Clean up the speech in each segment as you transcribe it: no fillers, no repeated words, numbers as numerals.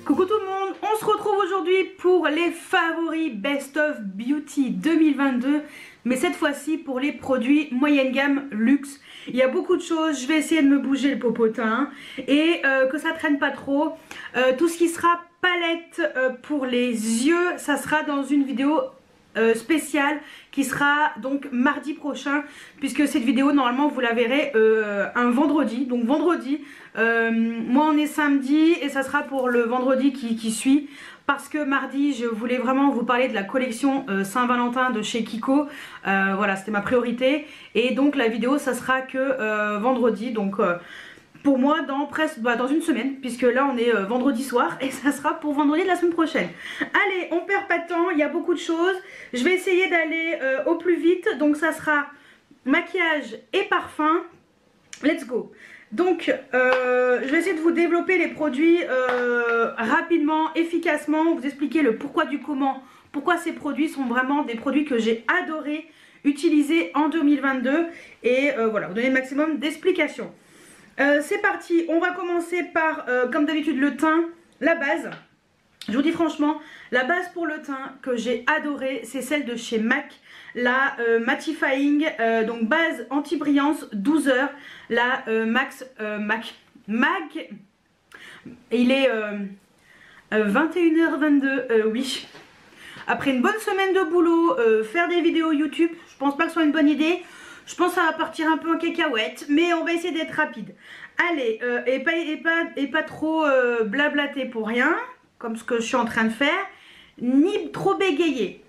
Coucou tout le monde, on se retrouve aujourd'hui pour les favoris Best of Beauty 2022, mais cette fois-ci pour les produits moyenne gamme luxe. Il y a beaucoup de choses, je vais essayer de me bouger le popotin et que ça traîne pas trop. Tout ce qui sera palette pour les yeux, ça sera dans une vidéo spéciale qui sera donc mardi prochain, puisque cette vidéo normalement vous la verrez un vendredi, donc vendredi, moi on est samedi et ça sera pour le vendredi qui suit, parce que mardi je voulais vraiment vous parler de la collection Saint-Valentin de chez Kiko. Voilà, c'était ma priorité, et donc la vidéo ça sera que vendredi, donc pour moi dans presque dans une semaine, puisque là on est vendredi soir et ça sera pour vendredi de la semaine prochaine. Allez, on perd pas de temps, il y a beaucoup de choses, je vais essayer d'aller au plus vite, donc ça sera maquillage et parfum. Let's go. Donc je vais essayer de vous développer les produits rapidement, efficacement, vous expliquer le pourquoi du comment, pourquoi ces produits sont vraiment des produits que j'ai adoré utiliser en 2022, et voilà, vous donner le maximum d'explications. C'est parti, on va commencer par, comme d'habitude, le teint, la base. Je vous dis franchement, la base pour le teint que j'ai adoré, c'est celle de chez MAC, la Mattifying, donc base anti-brillance 12 heures, la MAC, il est 21h22, oui. Après une bonne semaine de boulot, faire des vidéos YouTube, je pense pas que ce soit une bonne idée. Je pense que ça va partir un peu en cacahuète, mais on va essayer d'être rapide. Allez, et pas trop blablater pour rien, comme ce que je suis en train de faire, ni trop bégayer.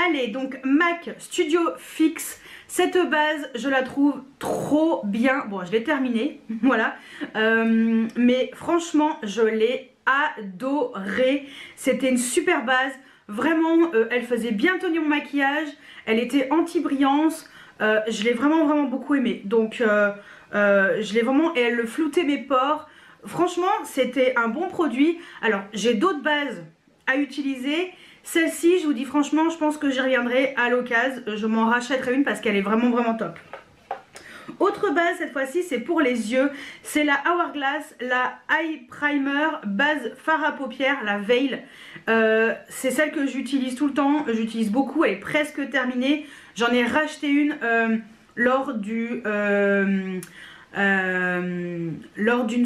Allez, donc MAC Studio Fix, cette base, je la trouve trop bien. Bon, je l'ai terminée, voilà. Mais franchement, je l'ai adorée. C'était une super base. Vraiment, elle faisait bien tenir mon maquillage. Elle était anti-brillance. Je l'ai vraiment beaucoup aimé, donc je l'ai vraiment, et elle floutait mes pores. Franchement c'était un bon produit. Alors j'ai d'autres bases à utiliser, celle-ci je vous dis franchement, je pense que j'y reviendrai à l'occasion, je m'en rachèterai une parce qu'elle est vraiment top. Autre base cette fois-ci, c'est pour les yeux, c'est la Hourglass, la Eye Primer base fard à paupières, la Veil. C'est celle que j'utilise tout le temps, j'utilise beaucoup, elle est presque terminée. J'en ai racheté une lors d'une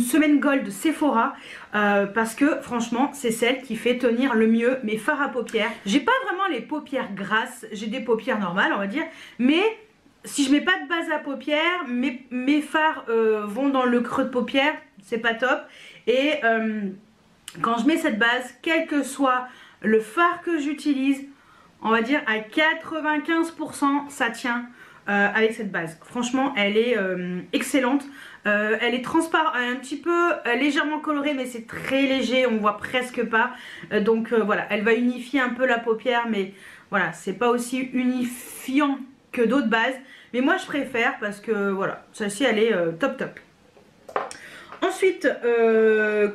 semaine gold Sephora, parce que franchement c'est celle qui fait tenir le mieux mes fards à paupières. J'ai pas vraiment les paupières grasses, j'ai des paupières normales on va dire, mais si je mets pas de base à paupières, mes fards vont dans le creux de paupières, c'est pas top. Et quand je mets cette base, quel que soit le fard que j'utilise, on va dire à 95% ça tient avec cette base. Franchement elle est excellente. Elle est transparente, un petit peu légèrement colorée, mais c'est très léger, on voit presque pas. Donc voilà, elle va unifier un peu la paupière, mais voilà, c'est pas aussi unifiant que d'autres bases. Mais moi je préfère parce que voilà, celle-ci elle est top. Ensuite,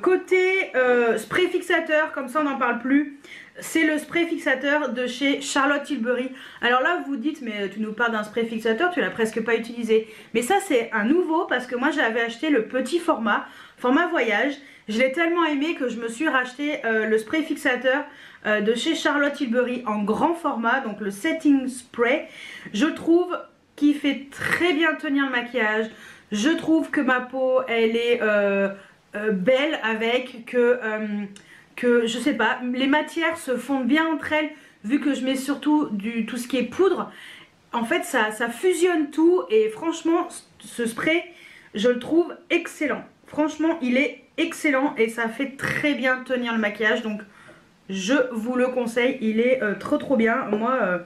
côté spray fixateur, comme ça on n'en parle plus, c'est le spray fixateur de chez Charlotte Tilbury. Alors là vous vous dites, mais tu nous parles d'un spray fixateur, tu l'as presque pas utilisé. Mais ça c'est un nouveau, parce que moi j'avais acheté le petit format voyage. Je l'ai tellement aimé que je me suis racheté le spray fixateur de chez Charlotte Tilbury en grand format, donc le setting spray. Je trouve qu'il fait très bien tenir le maquillage. Je trouve que ma peau elle est belle avec, que je sais pas, les matières se fondent bien entre elles, vu que je mets surtout tout ce qui est poudre. En fait ça fusionne tout, et franchement ce spray je le trouve excellent. Franchement il est excellent et ça fait très bien tenir le maquillage, donc je vous le conseille, il est trop bien. Moi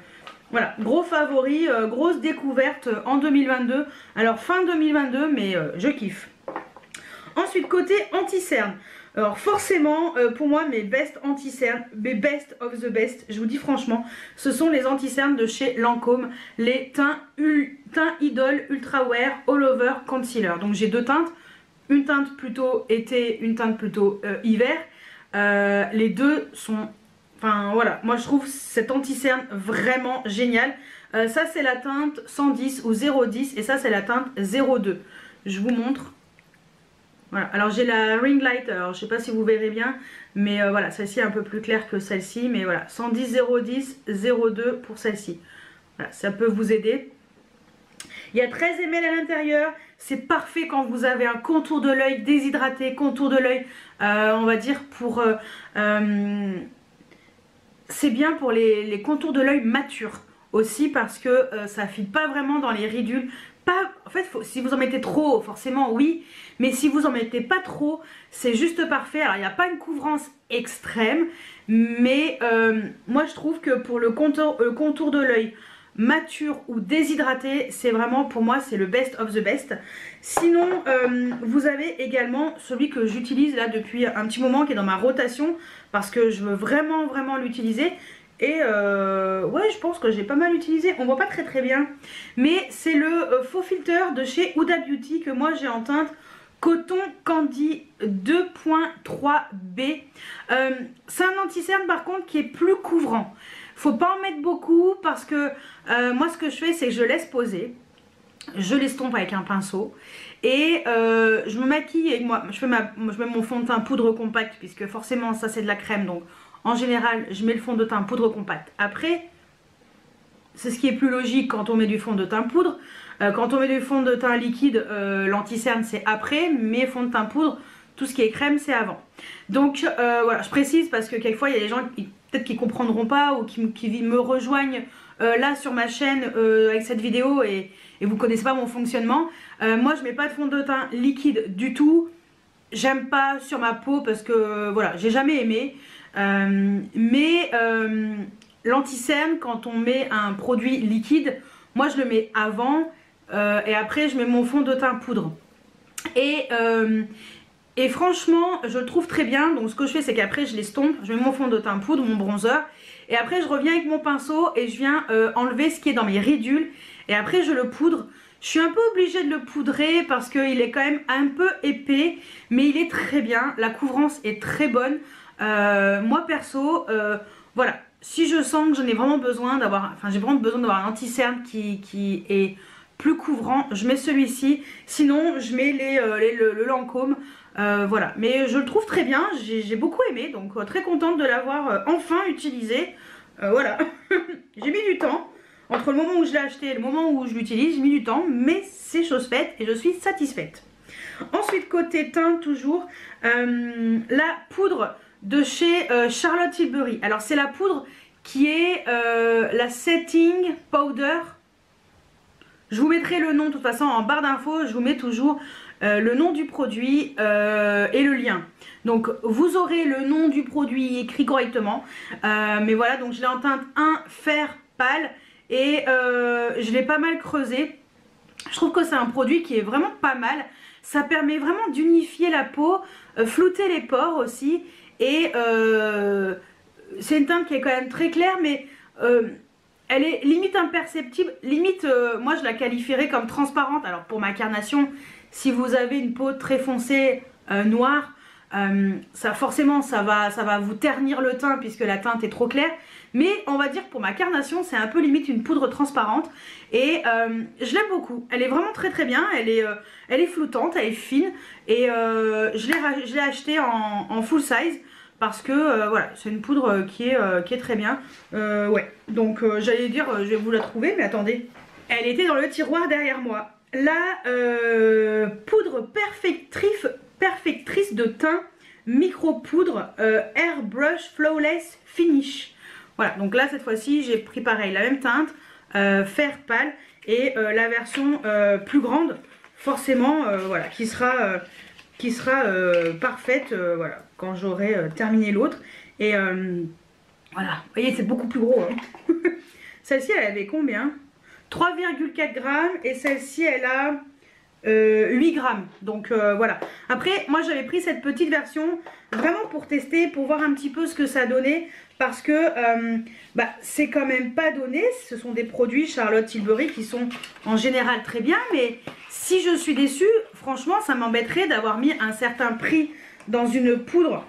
voilà, gros favori, grosse découverte en 2022. Alors fin 2022, mais je kiffe. Ensuite côté anti-cerne, alors forcément pour moi mes best anti-cernes, mes best of the best, je vous dis franchement, ce sont les anti-cernes de chez Lancôme, les teints Idol Ultra Wear All Over Concealer. Donc j'ai deux teintes, une teinte plutôt été, une teinte plutôt hiver. Les deux sont, enfin voilà, moi je trouve cette anti-cerne vraiment géniale. Ça c'est la teinte 110 ou 010 et ça c'est la teinte 02. Je vous montre. Voilà, alors j'ai la ring light, alors je sais pas si vous verrez bien, mais voilà, celle-ci est un peu plus claire que celle-ci, mais voilà, 110 010 02 pour celle-ci. Voilà, ça peut vous aider. Il y a 13 ml à l'intérieur, c'est parfait quand vous avez un contour de l'œil déshydraté, contour de l'œil, on va dire pour... c'est bien pour les contours de l'œil matures aussi parce que ça ne file pas vraiment dans les ridules. Pas, en fait, si vous en mettez trop, forcément oui, mais si vous en mettez pas trop, c'est juste parfait. Alors il n'y a pas une couvrance extrême, mais moi je trouve que pour le contour de l'œil mature ou déshydraté, c'est vraiment pour moi c'est le best of the best. Sinon vous avez également celui que j'utilise là depuis un petit moment qui est dans ma rotation parce que je veux vraiment l'utiliser. Et ouais, je pense que j'ai pas mal utilisé. On voit pas très bien, mais c'est le faux filter de chez Huda Beauty que moi j'ai en teinte Coton Candy 2.3B. C'est un anti-cerne par contre qui est plus couvrant. Faut pas en mettre beaucoup parce que moi ce que je fais c'est que je laisse poser. Je l'estompe avec un pinceau et je me maquille avec moi. Je mets mon fond de teint poudre compact puisque forcément ça c'est de la crème, donc en général je mets le fond de teint poudre compact. Après c'est ce qui est plus logique quand on met du fond de teint poudre. Quand on met du fond de teint liquide, l'anti-cerne c'est après, mais fond de teint poudre, tout ce qui est crème c'est avant. Donc voilà, je précise parce que quelquefois il y a des gens peut-être qui comprendront pas ou qui me rejoignent là sur ma chaîne avec cette vidéo et vous connaissez pas mon fonctionnement. Moi je mets pas de fond de teint liquide du tout. J'aime pas sur ma peau parce que voilà, j'ai jamais aimé. Mais l'anti-cerne quand on met un produit liquide, moi je le mets avant et après je mets mon fond de teint poudre. Et franchement je le trouve très bien. Donc ce que je fais c'est qu'après je l'estompe, je mets mon fond de teint poudre, mon bronzer, et après je reviens avec mon pinceau et je viens enlever ce qui est dans mes ridules et après je le poudre. Je suis un peu obligée de le poudrer parce qu'il est quand même un peu épais, mais il est très bien, la couvrance est très bonne. Moi perso, voilà, si je sens que j'en ai vraiment besoin d'avoir, enfin j'ai vraiment besoin d'avoir un anti-cerne qui est plus couvrant, je mets celui-ci. Sinon je mets le Lancôme, voilà. Mais je le trouve très bien, j'ai beaucoup aimé, donc très contente de l'avoir enfin utilisé. Voilà, j'ai mis du temps. Entre le moment où je l'ai acheté et le moment où je l'utilise, j'ai mis du temps, mais c'est chose faite et je suis satisfaite. Ensuite, côté teint, toujours, la poudre de chez Charlotte Tilbury. Alors, c'est la poudre qui est la Setting Powder. Je vous mettrai le nom, de toute façon, en barre d'infos, je vous mets toujours le nom du produit et le lien. Donc, vous aurez le nom du produit écrit correctement. Mais voilà, donc je l'ai en teinte 1 fer pâle. Et je l'ai pas mal creusé. Je trouve que c'est un produit qui est vraiment pas mal. Ça permet vraiment d'unifier la peau, flouter les pores aussi. Et c'est une teinte qui est quand même très claire, mais elle est limite imperceptible. Limite, moi je la qualifierais comme transparente. Alors pour ma carnation, si vous avez une peau très foncée, noire, forcément ça va vous ternir le teint puisque la teinte est trop claire. Mais on va dire pour ma carnation c'est un peu limite une poudre transparente. Et je l'aime beaucoup. Elle est vraiment très bien. Elle est floutante, elle est fine. Et je l'ai achetée en full size. Parce que voilà, c'est une poudre qui est très bien. Ouais, donc j'allais dire je vais vous la trouver, mais attendez. Elle était dans le tiroir derrière moi. La poudre perfectrice de teint micro poudre Airbrush Flawless Finish. Voilà, donc là cette fois-ci j'ai pris pareil la même teinte, fer pâle et la version plus grande forcément, voilà, qui sera parfaite voilà, quand j'aurai terminé l'autre. Et voilà, vous voyez c'est beaucoup plus gros hein. Celle-ci elle avait combien? 3,4 grammes et celle-ci elle a 8 grammes. Donc voilà. Après moi j'avais pris cette petite version vraiment pour tester, pour voir un petit peu ce que ça donnait. Parce que c'est quand même pas donné. Ce sont des produits Charlotte Tilbury qui sont en général très bien. Mais si je suis déçue, franchement ça m'embêterait d'avoir mis un certain prix dans une poudre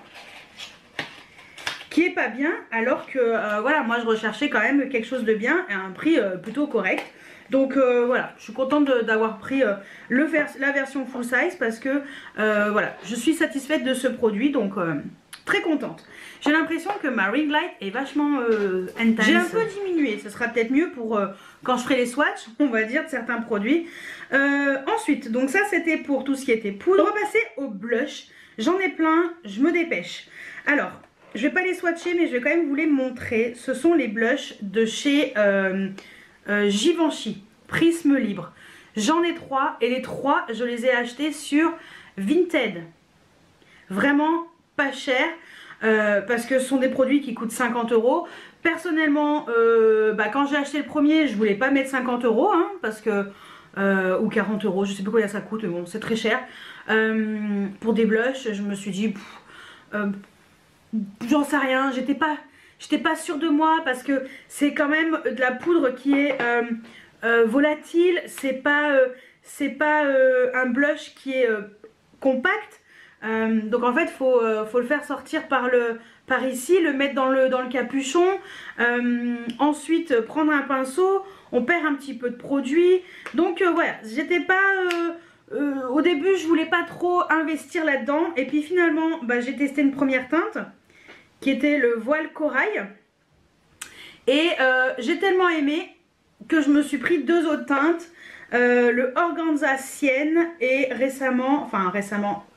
qui est pas bien. Alors que voilà, moi je recherchais quand même quelque chose de bien à un prix plutôt correct. Donc voilà, je suis contente d'avoir pris la version full size parce que voilà, je suis satisfaite de ce produit, donc très contente. J'ai l'impression que ma ring light est vachement intense. J'ai un peu diminué, ce sera peut-être mieux pour quand je ferai les swatchs, on va dire, de certains produits. Ensuite, donc ça c'était pour tout ce qui était poudre. On va passer au blush. J'en ai plein, je me dépêche. Alors, je vais pas les swatcher, mais je vais quand même vous les montrer. Ce sont les blushs de chez Givenchy, Prisme Libre. J'en ai 3 et les 3 je les ai achetés sur Vinted. Vraiment pas cher parce que ce sont des produits qui coûtent 50 €. Personnellement, quand j'ai acheté le premier, je voulais pas mettre 50 € hein, parce que ou 40 €, je sais plus combien ça coûte, mais bon, c'est très cher. Pour des blushs, je me suis dit, j'en sais rien, j'étais pas sûre de moi parce que c'est quand même de la poudre qui est volatile, c'est pas un blush qui est compact. Donc en fait faut le faire sortir par ici, le mettre dans le capuchon, ensuite prendre un pinceau, on perd un petit peu de produit. Donc voilà, j'étais pas au début je voulais pas trop investir là-dedans, et puis finalement j'ai testé une première teinte qui était le voile corail et j'ai tellement aimé que je me suis pris 2 autres teintes. Le organza sienne et récemment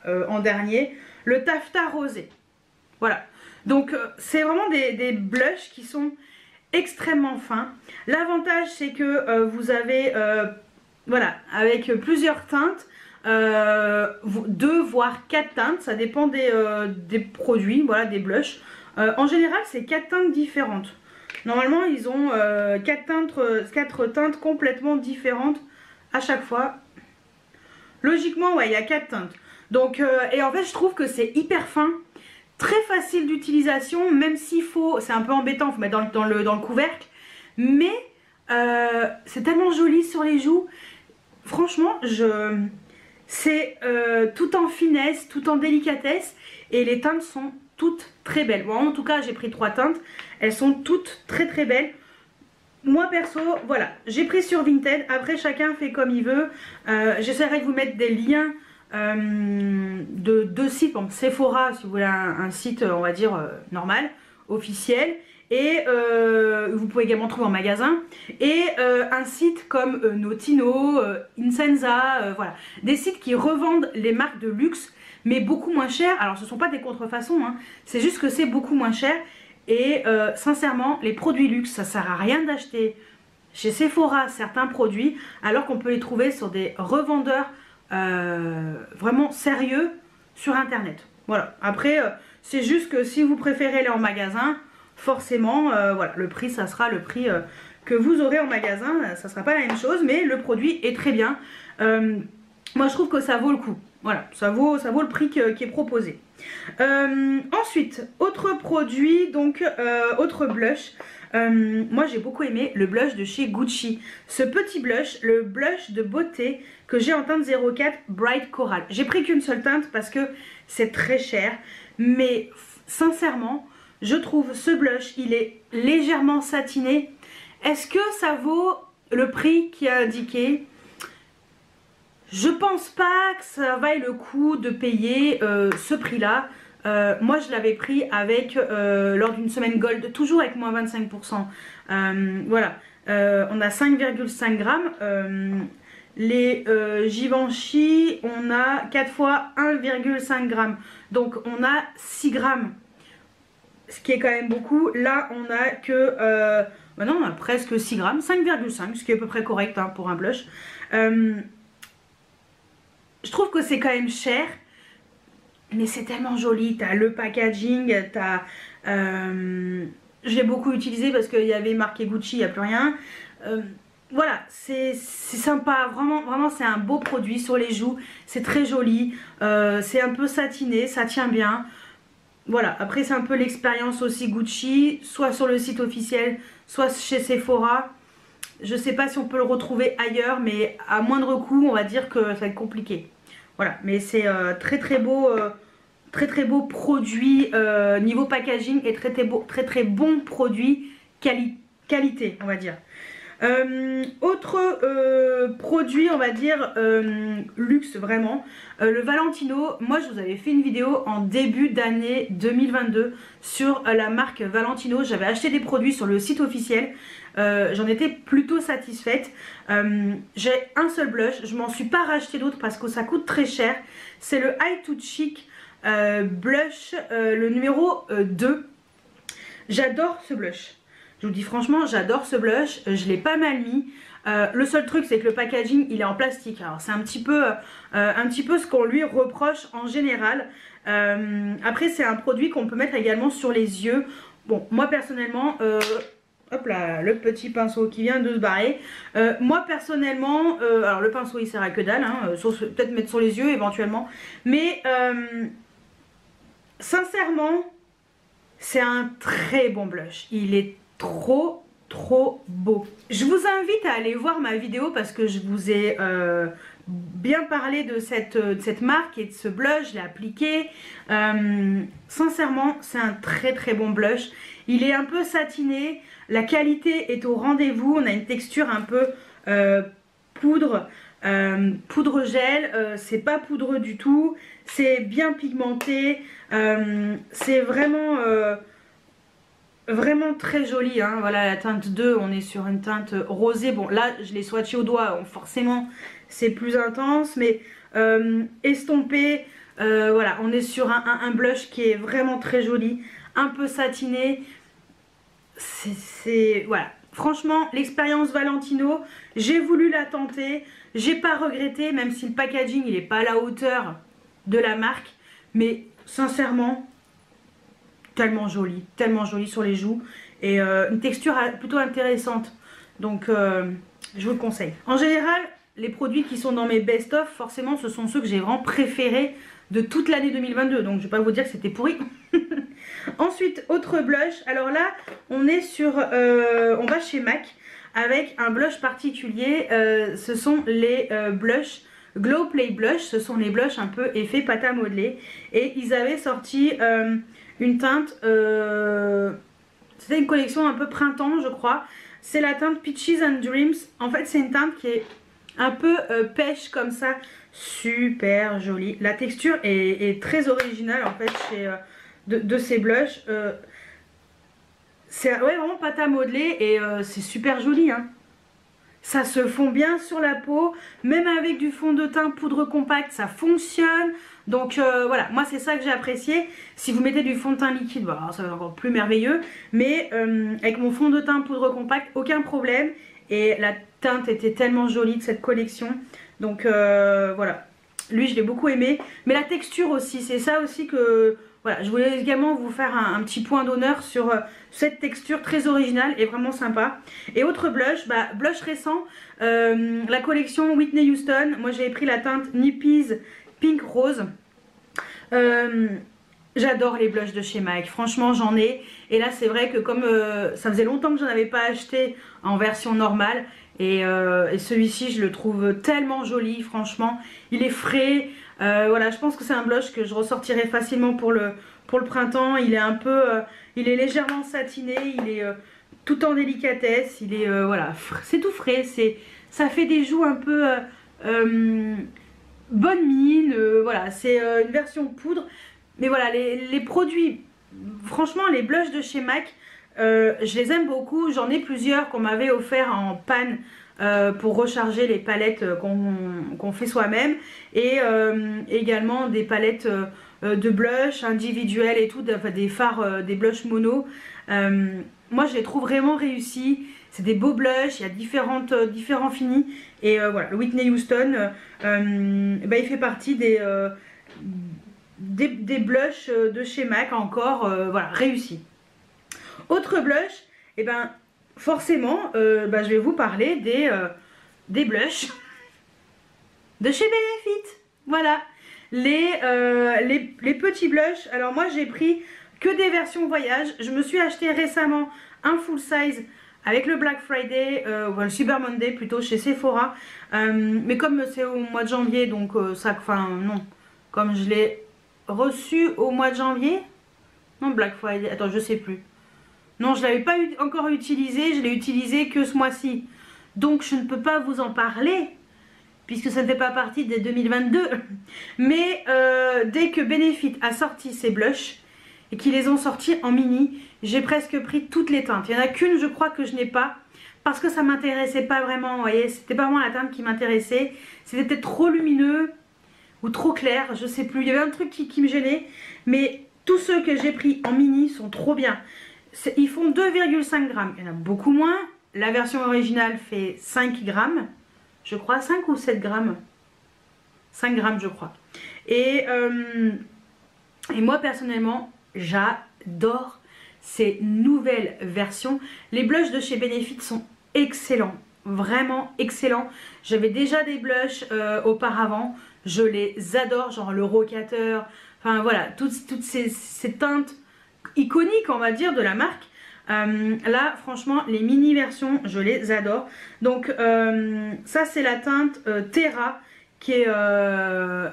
en dernier, le taffetas rosé. Voilà, donc c'est vraiment des blushs qui sont extrêmement fins. L'avantage c'est que vous avez voilà, avec plusieurs teintes, 2 voire 4 teintes, ça dépend des produits, voilà, des blushs. En général c'est 4 teintes différentes. Normalement ils ont 4 teintes complètement différentes à chaque fois. Logiquement ouais, il y a 4 teintes. Donc et en fait je trouve que c'est hyper fin, très facile d'utilisation, même s'il faut, c'est un peu embêtant, il faut mettre dans le couvercle, mais c'est tellement joli sur les joues. Franchement c'est tout en finesse, tout en délicatesse, et les teintes sont toutes très belles. Bon, en tout cas j'ai pris 3 teintes, elles sont toutes très très belles. Moi perso, voilà, j'ai pris sur Vinted. Après chacun fait comme il veut. J'essaierai de vous mettre des liens de 2 sites. Bon, Sephora si vous voulez un site on va dire normal, officiel. Et vous pouvez également trouver en magasin. Et un site comme Notino, Insenza, voilà. Des sites qui revendent les marques de luxe mais beaucoup moins cher. Alors ce ne sont pas des contrefaçons, hein, c'est juste que c'est beaucoup moins cher. Et sincèrement, les produits luxe, ça sert à rien d'acheter chez Sephora certains produits alors qu'on peut les trouver sur des revendeurs vraiment sérieux sur internet. Voilà, après c'est juste que si vous préférez aller en magasin, forcément voilà, le prix ça sera le prix que vous aurez en magasin, ça sera pas la même chose, mais le produit est très bien. Moi je trouve que ça vaut le coup. Voilà, ça vaut le prix qui est proposé. Ensuite, autre produit, donc autre blush. Moi j'ai beaucoup aimé le blush de chez Gucci. Ce petit blush, le blush de beauté que j'ai en teinte 04 Bright Coral. J'ai pris qu'une seule teinte parce que c'est très cher. Mais sincèrement, je trouve ce blush, il est légèrement satiné. Est-ce que ça vaut le prix qui est indiqué ? Je pense pas que ça vaille le coup de payer ce prix là. Moi je l'avais pris avec lors d'une semaine gold, toujours avec moins 25%. Voilà, on a 5,5 grammes. Les Givenchy, on a 4 fois 1,5 g. Donc on a 6 grammes. Ce qui est quand même beaucoup. Là on a que... non, on a presque 6 grammes, 5,5, ce qui est à peu près correct hein, pour un blush. Je trouve que c'est quand même cher, mais c'est tellement joli. T'as le packaging, t'as... j'ai beaucoup utilisé parce qu'il y avait marqué Gucci, il n'y a plus rien. Voilà, c'est sympa, vraiment c'est un beau produit sur les joues, c'est très joli, c'est un peu satiné, ça tient bien. Voilà, après c'est un peu l'expérience aussi Gucci, soit sur le site officiel, soit chez Sephora. Je sais pas si on peut le retrouver ailleurs, mais à moindre coût, on va dire que ça va être compliqué. Voilà, mais c'est très beau produit niveau packaging et très bon produit qualité, on va dire. Autre produit, on va dire luxe vraiment, le Valentino. Moi je vous avais fait une vidéo en début d'année 2022 sur la marque Valentino. J'avais acheté des produits sur le site officiel, j'en étais plutôt satisfaite. J'ai un seul blush, je m'en suis pas racheté d'autres parce que ça coûte très cher. C'est le High to Chic blush, le numéro 2. J'adore ce blush. Je vous dis franchement, j'adore ce blush. Je l'ai pas mal mis. Le seul truc, c'est que le packaging, il est en plastique. Alors c'est un petit peu ce qu'on lui reproche en général. Après, c'est un produit qu'on peut mettre également sur les yeux. Bon, moi personnellement, hop là, le petit pinceau qui vient de se barrer. Moi personnellement, alors le pinceau il sert à que dalle, hein, sauf peut-être mettre sur les yeux éventuellement. Mais sincèrement, c'est un très bon blush. Il est trop beau. Je vous invite à aller voir ma vidéo parce que je vous ai bien parlé de cette marque et de ce blush. Je l'ai appliqué. Sincèrement, c'est un très bon blush. Il est un peu satiné. La qualité est au rendez-vous. On a une texture un peu poudre gel. C'est pas poudreux du tout. C'est bien pigmenté. C'est vraiment très joli, hein. Voilà la teinte 2, on est sur une teinte rosée. Bon là je l'ai swatché au doigt, donc forcément c'est plus intense, mais estompé. Voilà, on est sur un blush qui est vraiment très joli, un peu satiné. Voilà, franchement l'expérience Valentino, j'ai voulu la tenter, j'ai pas regretté, même si le packaging il est pas à la hauteur de la marque, mais sincèrement tellement joli sur les joues et une texture plutôt intéressante, donc je vous le conseille. En général les produits qui sont dans mes best-of, forcément ce sont ceux que j'ai vraiment préférés de toute l'année 2022, donc je vais pas vous dire que c'était pourri. Ensuite, autre blush, alors là on est sur on va chez MAC avec un blush particulier. Ce sont les blushs Glow Play Blush, ce sont les blushs un peu effet pâte à modeler, et ils avaient sorti une teinte, c'était une collection un peu printemps je crois, c'est la teinte Peaches and Dreams. En fait c'est une teinte qui est un peu pêche comme ça, super jolie. La texture est très originale en fait de ces blushs. C'est ouais, vraiment pâte à modeler et c'est super joli, hein. Ça se fond bien sur la peau, même avec du fond de teint poudre compacte, ça fonctionne. Donc voilà, moi c'est ça que j'ai apprécié. Si vous mettez du fond de teint liquide, voilà, ça va être encore plus merveilleux. Mais avec mon fond de teint poudre compacte, aucun problème. Et la teinte était tellement jolie de cette collection. Donc voilà, lui je l'ai beaucoup aimé. Mais la texture aussi, c'est ça aussi que... Voilà, je voulais également vous faire un petit point d'honneur sur cette texture très originale et vraiment sympa. Et autre blush, blush récent, la collection Whitney Houston. Moi j'avais pris la teinte Nippies Pink Rose. J'adore les blushs de chez MAC, franchement j'en ai. Et là c'est vrai que comme ça faisait longtemps que j'en avais pas acheté en version normale, et celui-ci je le trouve tellement joli, franchement. Il est frais. Voilà, je pense que c'est un blush que je ressortirai facilement pour le printemps. Il est un peu, il est légèrement satiné, il est tout en délicatesse, il est voilà, c'est tout frais, ça fait des joues un peu bonne mine, voilà, c'est une version poudre. Mais voilà, les produits, franchement les blushs de chez MAC, je les aime beaucoup. J'en ai plusieurs qu'on m'avait offert en panne pour recharger les palettes qu'on fait soi-même, et également des palettes de blush individuelles et tout, des fards, des blushs mono. Moi je les trouve vraiment réussis, c'est des beaux blushs, il y a différents finis, et voilà, le Whitney Houston il fait partie des blushs de chez MAC encore, voilà, réussis. Autre blush, et forcément, je vais vous parler des blushs de chez Benefit. Voilà, les petits blushs. Alors moi j'ai pris que des versions voyage. Je me suis acheté récemment un full size avec le Black Friday, le Cyber Monday plutôt, chez Sephora. Mais comme c'est au mois de janvier, donc non, comme je l'ai reçu au mois de janvier, non, Black Friday, attends, je sais plus. Non, je ne l'avais pas encore utilisé, je l'ai utilisé que ce mois-ci. donc je ne peux pas vous en parler puisque ça ne fait pas partie des 2022. Mais dès que Benefit a sorti ses blushs et qu'ils les ont sortis en mini, j'ai presque pris toutes les teintes. Il n'y en a qu'une, je crois, que je n'ai pas parce que ça m'intéressait pas vraiment. Vous voyez, c'était pas vraiment la teinte qui m'intéressait. C'était peut-être trop lumineux ou trop clair, je sais plus. Il y avait un truc qui me gênait. Mais tous ceux que j'ai pris en mini sont trop bien. Ils font 2,5 grammes. Il y en a beaucoup moins. La version originale fait 5 grammes. Je crois 5 ou 7 grammes. 5 grammes, je crois. Et moi, personnellement, j'adore ces nouvelles versions. Les blushs de chez Benefit sont excellents. Vraiment excellents. J'avais déjà des blushs auparavant. Je les adore. Genre le rocateur. Enfin voilà, toutes ces teintes iconiques, on va dire, de la marque. Là, franchement, les mini versions, je les adore. Donc, ça, c'est la teinte Terra qui est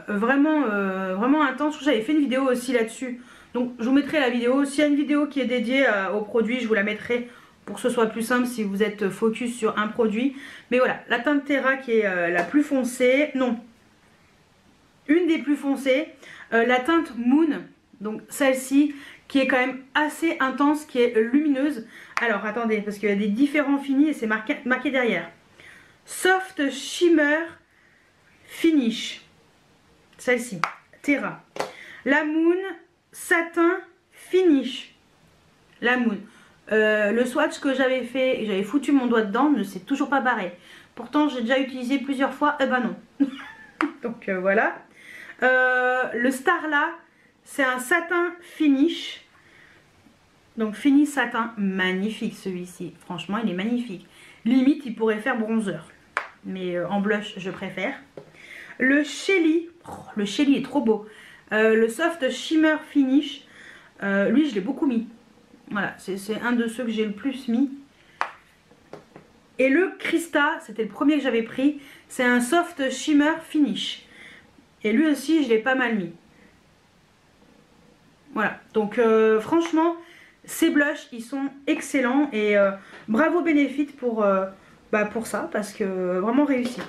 vraiment intense. Je trouve que j'avais fait une vidéo aussi là-dessus. Donc, je vous mettrai la vidéo. S'il y a une vidéo qui est dédiée au produit, je vous la mettrai pour que ce soit plus simple si vous êtes focus sur un produit. Mais voilà, la teinte Terra qui est la plus foncée. Non, une des plus foncées. La teinte Moon, donc celle-ci, qui est quand même assez intense, qui est lumineuse. Alors attendez, parce qu'il y a des différents finis et c'est marqué derrière. Soft Shimmer Finish. Celle-ci, Terra. La Moon Satin Finish. La Moon. Le swatch que j'avais fait, j'avais foutu mon doigt dedans, ne s'est toujours pas barré. Pourtant, j'ai déjà utilisé plusieurs fois, eh ben non. Donc voilà. Le Starla, c'est un satin finish. Donc fini satin, magnifique celui-ci. Franchement, il est magnifique. Limite, il pourrait faire bronzer. Mais en blush, je préfère. Le Shelly, le Shelly est trop beau. Le Soft Shimmer Finish, lui, je l'ai beaucoup mis. Voilà, c'est un de ceux que j'ai le plus mis. Et le Krista, c'était le premier que j'avais pris. C'est un Soft Shimmer Finish. Et lui aussi, je l'ai pas mal mis. Voilà, donc franchement, ces blushs, ils sont excellents. Et bravo Benefit pour ça, parce que vraiment réussi.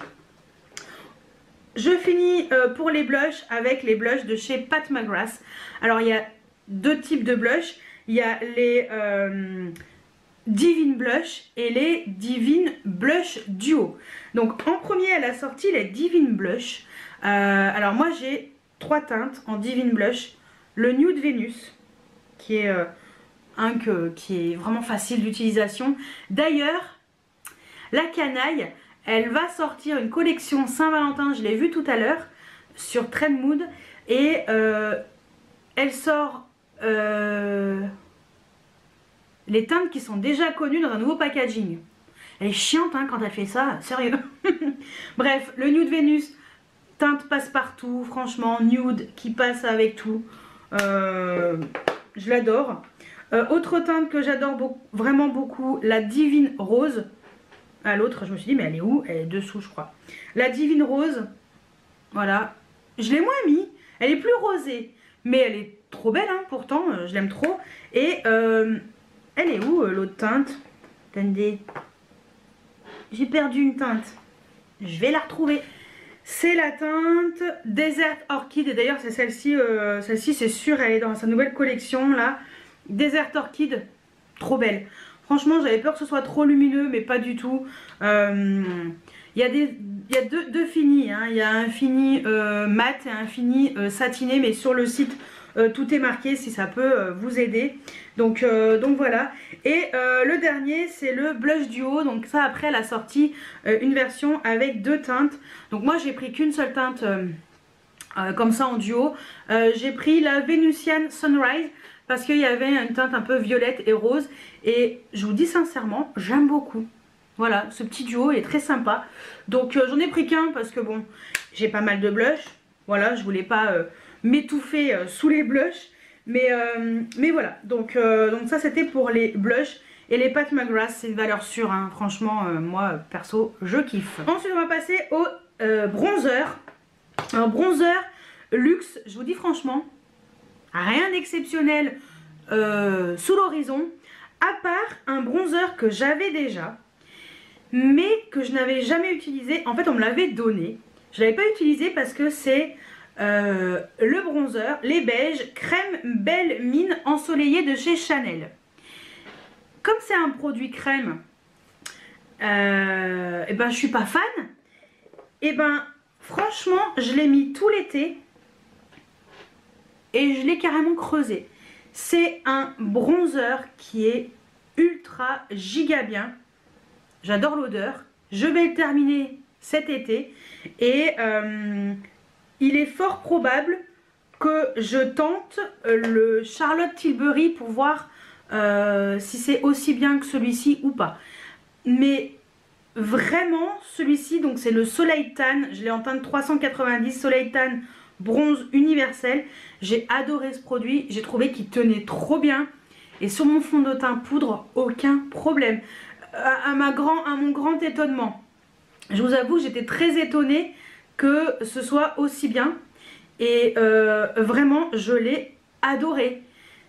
Je finis pour les blushs avec les blushs de chez Pat McGrath. Alors, il y a deux types de blushs. Il y a les Divine Blush et les Divine Blush Duo. Donc, en premier, elle a sorti les Divine Blush. Alors, moi, j'ai 3 teintes en Divine Blush. Le Nude Venus, qui est qui est vraiment facile d'utilisation. D'ailleurs, la canaille, elle va sortir une collection Saint-Valentin, je l'ai vu tout à l'heure, sur Trend Mood. Et elle sort les teintes qui sont déjà connues dans un nouveau packaging. Elle est chiante hein, quand elle fait ça, sérieux. Bref, le Nude Venus, teinte passe-partout, franchement, nude qui passe avec tout. Je l'adore. Autre teinte que j'adore vraiment beaucoup, la Divine Rose. À l'autre, je me suis dit, mais elle est où? Elle est dessous, je crois. La Divine Rose, voilà. Je l'ai moins mis. Elle est plus rosée, mais elle est trop belle, hein, pourtant, je l'aime trop. Et elle est où l'autre teinte? Attendez. J'ai perdu une teinte. Je vais la retrouver. C'est la teinte Desert Orchid. Et d'ailleurs, c'est celle-ci. Celle-ci, c'est sûr, elle est dans sa nouvelle collection, là. Desert Orchid. Trop belle. Franchement, j'avais peur que ce soit trop lumineux, mais pas du tout. Il y a deux finis. Hein. Il y a un fini mat et un fini satiné, mais sur le site, tout est marqué si ça peut vous aider. Donc voilà. Et le dernier, c'est le blush duo. Donc ça, après, elle a sorti une version avec 2 teintes. Donc moi, j'ai pris qu'une seule teinte comme ça en duo. J'ai pris la Venusian Sunrise, parce qu'il y avait une teinte un peu violette et rose. Et je vous dis sincèrement, j'aime beaucoup. Voilà, ce petit duo est très sympa. Donc j'en ai pris qu'un parce que bon, j'ai pas mal de blush. Voilà, je voulais pas m'étouffer sous les blushs. Mais voilà, donc ça c'était pour les blushs. Et les Pat McGrath, c'est une valeur sûre. Hein. Franchement, moi perso, je kiffe. Ensuite, on va passer au bronzer. Un bronzer luxe, je vous dis franchement, rien d'exceptionnel sous l'horizon, à part un bronzer que j'avais déjà, mais que je n'avais jamais utilisé. En fait, on me l'avait donné. Je ne l'avais pas utilisé parce que c'est le bronzer, les beiges, crème Belle Mine ensoleillée de chez Chanel. Comme c'est un produit crème, et ben je suis pas fan. Et ben franchement, je l'ai mis tout l'été et je l'ai carrément creusé. C'est un bronzer qui est ultra giga bien. J'adore l'odeur. Je vais le terminer cet été et il est fort probable que je tente le Charlotte Tilbury pour voir si c'est aussi bien que celui-ci ou pas. Mais vraiment celui-ci, donc c'est le Soleil Tan, je l'ai en teinte 390, Soleil Tan bronze universel. J'ai adoré ce produit, j'ai trouvé qu'il tenait trop bien et sur mon fond de teint poudre, aucun problème. À mon grand étonnement, je vous avoue, j'étais très étonnée que ce soit aussi bien et vraiment je l'ai adoré.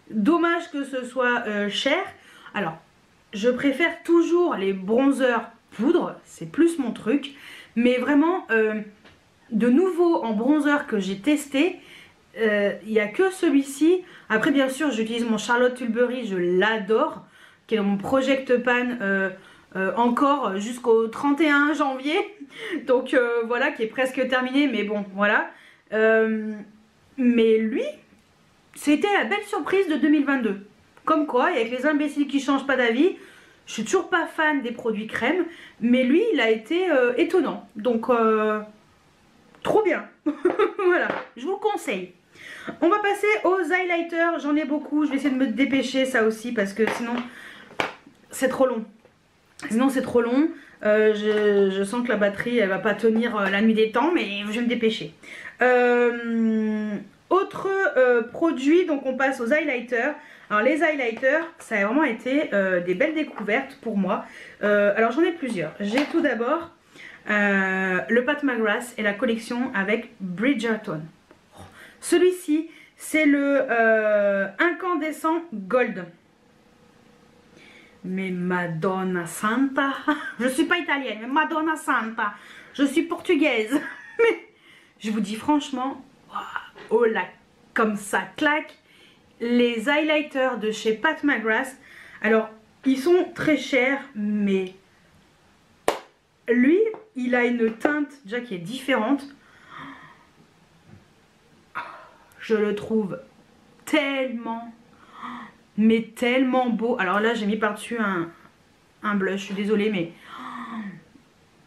Dommage que ce soit cher. Alors je préfère toujours les bronzers poudre, c'est plus mon truc, mais vraiment de nouveau en bronzer que j'ai testé, il n'y a que celui-ci. Après bien sûr j'utilise mon Charlotte Tilbury, je l'adore, qui est dans mon Project Pan encore jusqu'au 31 janvier, donc voilà, qui est presque terminé, mais bon voilà. Mais lui, c'était la belle surprise de 2022. Comme quoi, avec les imbéciles qui changent pas d'avis, je suis toujours pas fan des produits crème, mais lui il a été étonnant, donc trop bien. Voilà, je vous le conseille. On va passer aux highlighters, j'en ai beaucoup, je vais essayer de me dépêcher ça aussi parce que sinon c'est trop long. Je sens que la batterie elle va pas tenir la nuit des temps, mais je vais me dépêcher. Autre produit, donc on passe aux highlighters. Alors les highlighters, ça a vraiment été des belles découvertes pour moi. Alors j'en ai plusieurs. J'ai tout d'abord le Pat McGrath et la collection avec Bridgerton. Celui-ci, c'est le incandescent gold. Mais Madonna Santa, je suis pas italienne, mais Madonna Santa, je suis portugaise. Mais je vous dis franchement, oh là, comme ça claque. Les highlighters de chez Pat McGrath, alors ils sont très chers, mais lui il a une teinte déjà qui est différente. Je le trouve tellement, mais tellement beau. Alors là j'ai mis par dessus un blush, je suis désolée,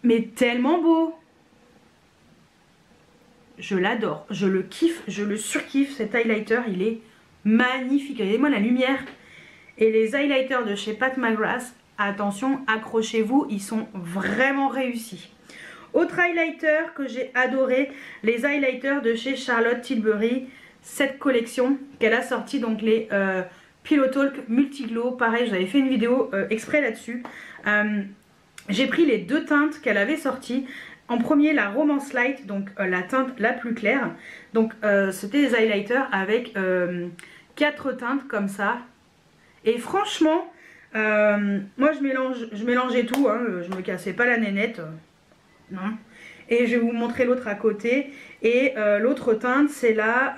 mais tellement beau. Je l'adore, je le kiffe, je le surkiffe. Cet highlighter il est magnifique. Regardez-moi la lumière. Et les highlighters de chez Pat McGrath, attention, accrochez-vous, ils sont vraiment réussis. Autre highlighter que j'ai adoré, les highlighters de chez Charlotte Tilbury, cette collection qu'elle a sorti, donc les Pillow Talk Multiglow. Pareil, j'avais fait une vidéo exprès là-dessus. J'ai pris les deux teintes qu'elle avait sorties. En premier, la Romance Light, donc la teinte la plus claire. Donc c'était des highlighters avec 4 teintes comme ça. Et franchement, moi je mélangeais tout, hein, je me cassais pas la nénette. Non. Et je vais vous montrer l'autre à côté. Et l'autre teinte, c'est la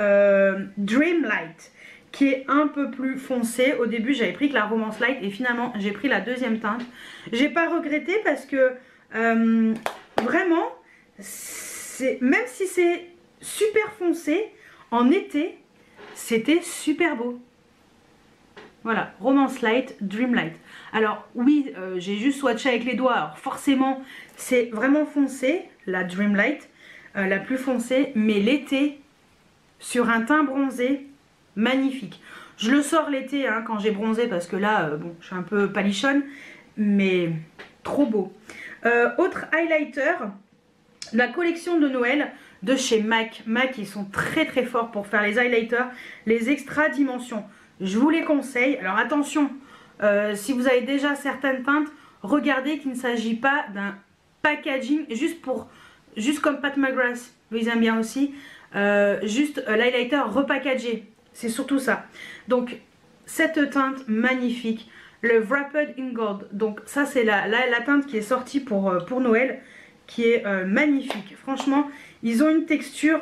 Dream Light, qui est un peu plus foncée. Au début, j'avais pris que la Romance Light et finalement, j'ai pris la deuxième teinte. J'ai pas regretté parce que vraiment, même si c'est super foncé, en été, c'était super beau. Voilà, Romance Light, Dream Light. Alors oui, j'ai juste swatché avec les doigts. Alors forcément, c'est vraiment foncé, la Dream Light, la plus foncée. Mais l'été, sur un teint bronzé, magnifique. Je le sors l'été hein, quand j'ai bronzé parce que là, bon, je suis un peu palichonne. Mais trop beau. Autre highlighter, la collection de Noël de chez MAC. MAC, ils sont très très forts pour faire les highlighters, les extra dimensions. Je vous les conseille. Alors attention, si vous avez déjà certaines teintes, regardez qu'il ne s'agit pas d'un packaging juste comme Pat McGrath, ils aiment bien aussi, juste l'highlighter repackagé. C'est surtout ça. Donc cette teinte magnifique, le Wrapped in Gold. Donc ça c'est la teinte qui est sortie pour Noël, qui est magnifique. Franchement, ils ont une texture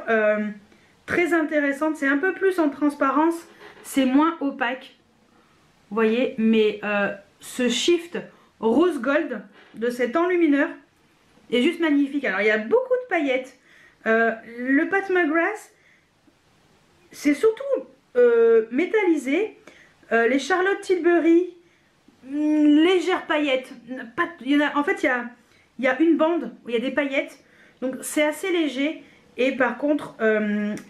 très intéressante. C'est un peu plus en transparence, c'est moins opaque. Vous voyez, mais ce shift rose gold de cet enlumineur est juste magnifique. Alors il y a beaucoup de paillettes. Le Pat McGrath, c'est surtout métallisé. Les Charlotte Tilbury, légères paillettes. En fait, il y a une bande où il y a des paillettes. Donc c'est assez léger. Et par contre,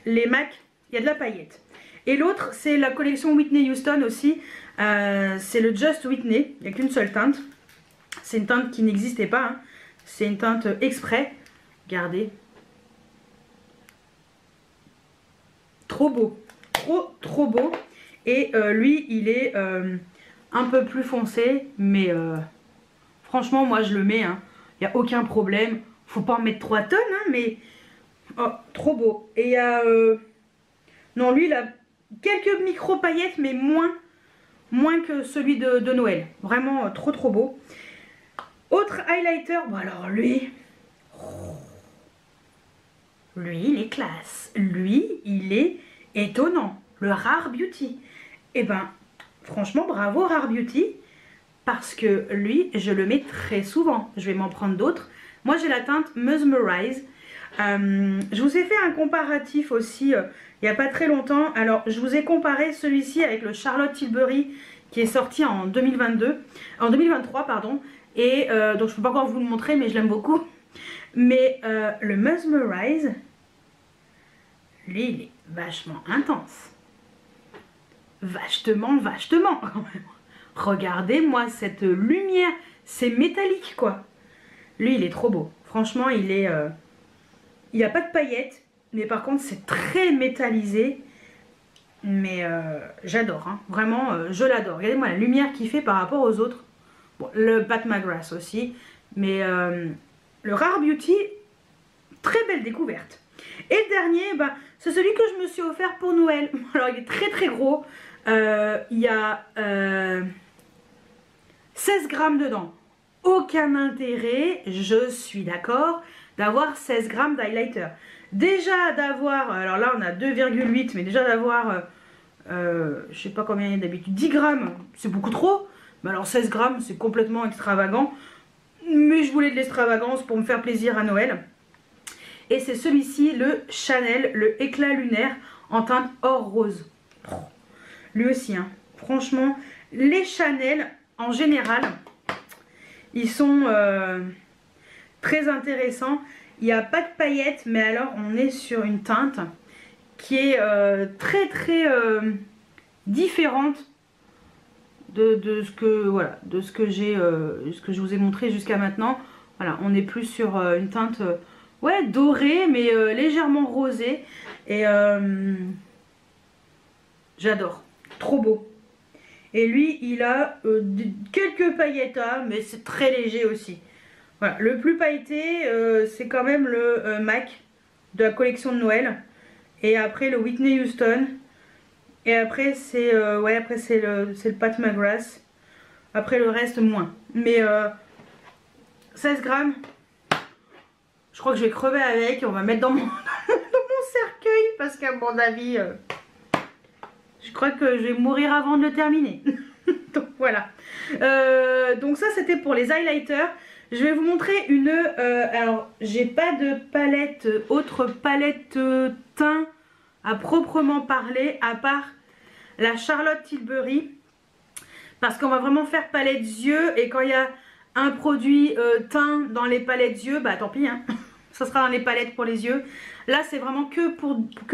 les MAC, il y a de la paillette. Et l'autre, c'est la collection Whitney Houston aussi. C'est le Just Whitney. Il n'y a qu'une seule teinte. C'est une teinte qui n'existait pas. Hein. C'est une teinte exprès. Regardez. Trop beau. Trop beau. Et lui, il est un peu plus foncé. Mais franchement, moi, je le mets. Hein. Il n'y a aucun problème. Faut pas en mettre 3 tonnes. Hein, mais oh, trop beau. Et il y a... non, lui, il a quelques micro paillettes, mais moins que celui de Noël. Vraiment trop beau. Autre highlighter, bon alors lui, il est classe. Lui, il est étonnant. Le Rare Beauty. Et ben, franchement, bravo Rare Beauty. Parce que lui, je le mets très souvent. Je vais m'en prendre d'autres. Moi, j'ai la teinte Mesmerize. Je vous ai fait un comparatif aussi il n'y a pas très longtemps. Alors, je vous ai comparé celui-ci avec le Charlotte Tilbury qui est sorti en 2023, pardon. Et donc, je ne peux pas encore vous le montrer, mais je l'aime beaucoup. Mais le Mesmerize, lui, il est vachement intense. Vachement quand même. Regardez-moi cette lumière. C'est métallique, quoi. Lui, il est trop beau. Franchement, il est... il n'y a pas de paillettes, mais par contre c'est très métallisé. Mais j'adore, hein. Vraiment je l'adore. Regardez-moi la lumière qu'il fait par rapport aux autres. Bon, le Pat McGrath aussi. Mais le Rare Beauty, très belle découverte. Et le dernier, bah, c'est celui que je me suis offert pour Noël. Alors il est très gros. Il y a 16 grammes dedans. Aucun intérêt, je suis d'accord, d'avoir 16 grammes d'highlighter. Déjà d'avoir, alors là on a 2,8, mais déjà d'avoir, je sais pas combien il y a d'habitude, 10 grammes, c'est beaucoup trop. Mais alors 16 grammes, c'est complètement extravagant. Mais je voulais de l'extravagance pour me faire plaisir à Noël. Et c'est celui-ci, le Chanel, le éclat lunaire en teinte or rose. Lui aussi, hein. Franchement, les Chanel en général... Ils sont très intéressants. Il n'y a pas de paillettes, mais alors on est sur une teinte qui est très différente de ce que je vous ai montré jusqu'à maintenant. Voilà, on est plus sur une teinte ouais, dorée, mais légèrement rosée. Et j'adore, trop beau. Et lui, il a quelques paillettes, mais c'est très léger aussi. Voilà, le plus pailleté, c'est quand même le MAC de la collection de Noël. Et après, le Whitney Houston. Et après, c'est ouais, après c'est le Pat McGrath. Après, le reste, moins. Mais 16 grammes, je crois que je vais crever avec. On va mettre dans mon, dans mon cercueil. Parce qu'à mon avis... je crois que je vais mourir avant de le terminer. Donc voilà. Donc ça c'était pour les highlighters. Je vais vous montrer une... alors j'ai pas de palette, autre palette teint à proprement parler. À part la Charlotte Tilbury. Parce qu'on va vraiment faire palette yeux. Et quand il y a un produit teint dans les palettes yeux, bah tant pis hein. Ça sera dans les palettes pour les yeux. Là c'est vraiment que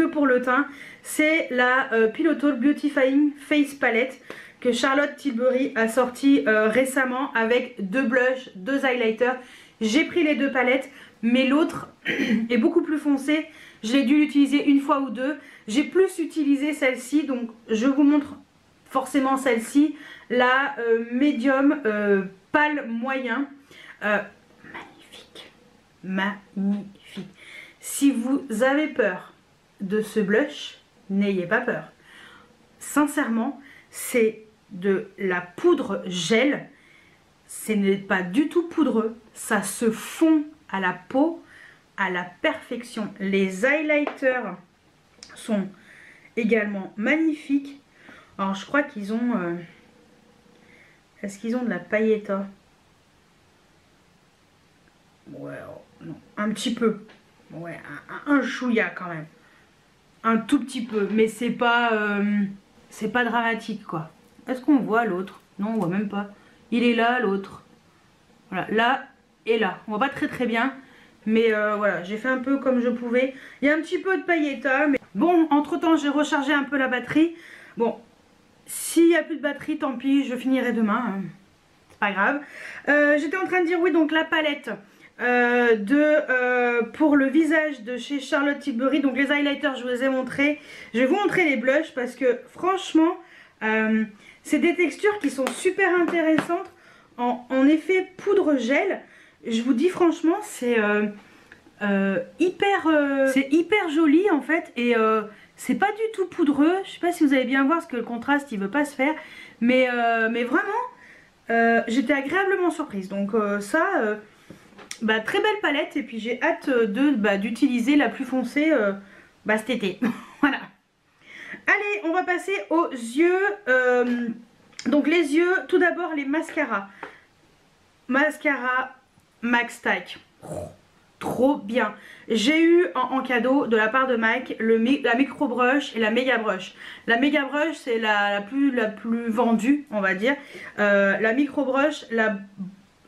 pour le teint. C'est la Pillow Talk Beautifying Face Palette que Charlotte Tilbury a sorti récemment avec 2 blushs, 2 highlighters. J'ai pris les 2 palettes, mais l'autre est beaucoup plus foncé. Je l'ai dû l'utiliser une fois ou deux. J'ai plus utilisé celle-ci, donc je vous montre forcément celle-ci. La médium pâle moyen. Magnifique. Si vous avez peur de ce blush, n'ayez pas peur. Sincèrement, c'est de la poudre gel. Ce n'est pas du tout poudreux, ça se fond à la peau à la perfection. Les highlighters sont également magnifiques. Alors je crois qu'ils ont... Est-ce qu'ils ont de la pailletta? Ouais, non, un petit peu. Ouais, un chouïa quand même. Un tout petit peu, mais c'est pas dramatique quoi. Est-ce qu'on voit l'autre? Non, on voit même pas. Il est là, l'autre. Voilà, là et là. On voit pas très bien, mais voilà, j'ai fait un peu comme je pouvais. Il y a un petit peu de pailletta, mais bon, entre temps j'ai rechargé un peu la batterie. Bon, s'il n'y a plus de batterie, tant pis, je finirai demain. Hein. C'est pas grave. J'étais en train de dire oui, donc la palette pour le visage de chez Charlotte Tilbury. Donc les highlighters, je vous les ai montrés. Je vais vous montrer les blushs parce que franchement, c'est des textures qui sont super intéressantes. En effet, poudre gel, je vous dis franchement, c'est hyper joli en fait. Et c'est pas du tout poudreux. Je sais pas si vous allez bien voir parce que le contraste il veut pas se faire. Mais vraiment, j'étais agréablement surprise. Donc très belle palette. Et puis j'ai hâte d'utiliser la plus foncée cet été. Voilà. Allez, on va passer aux yeux. Donc les yeux, tout d'abord les mascaras. Mascara Max Tack. Trop bien. J'ai eu en cadeau de la part de MAC la micro brush et la méga brush. La méga brush c'est la plus vendue on va dire. La micro brush,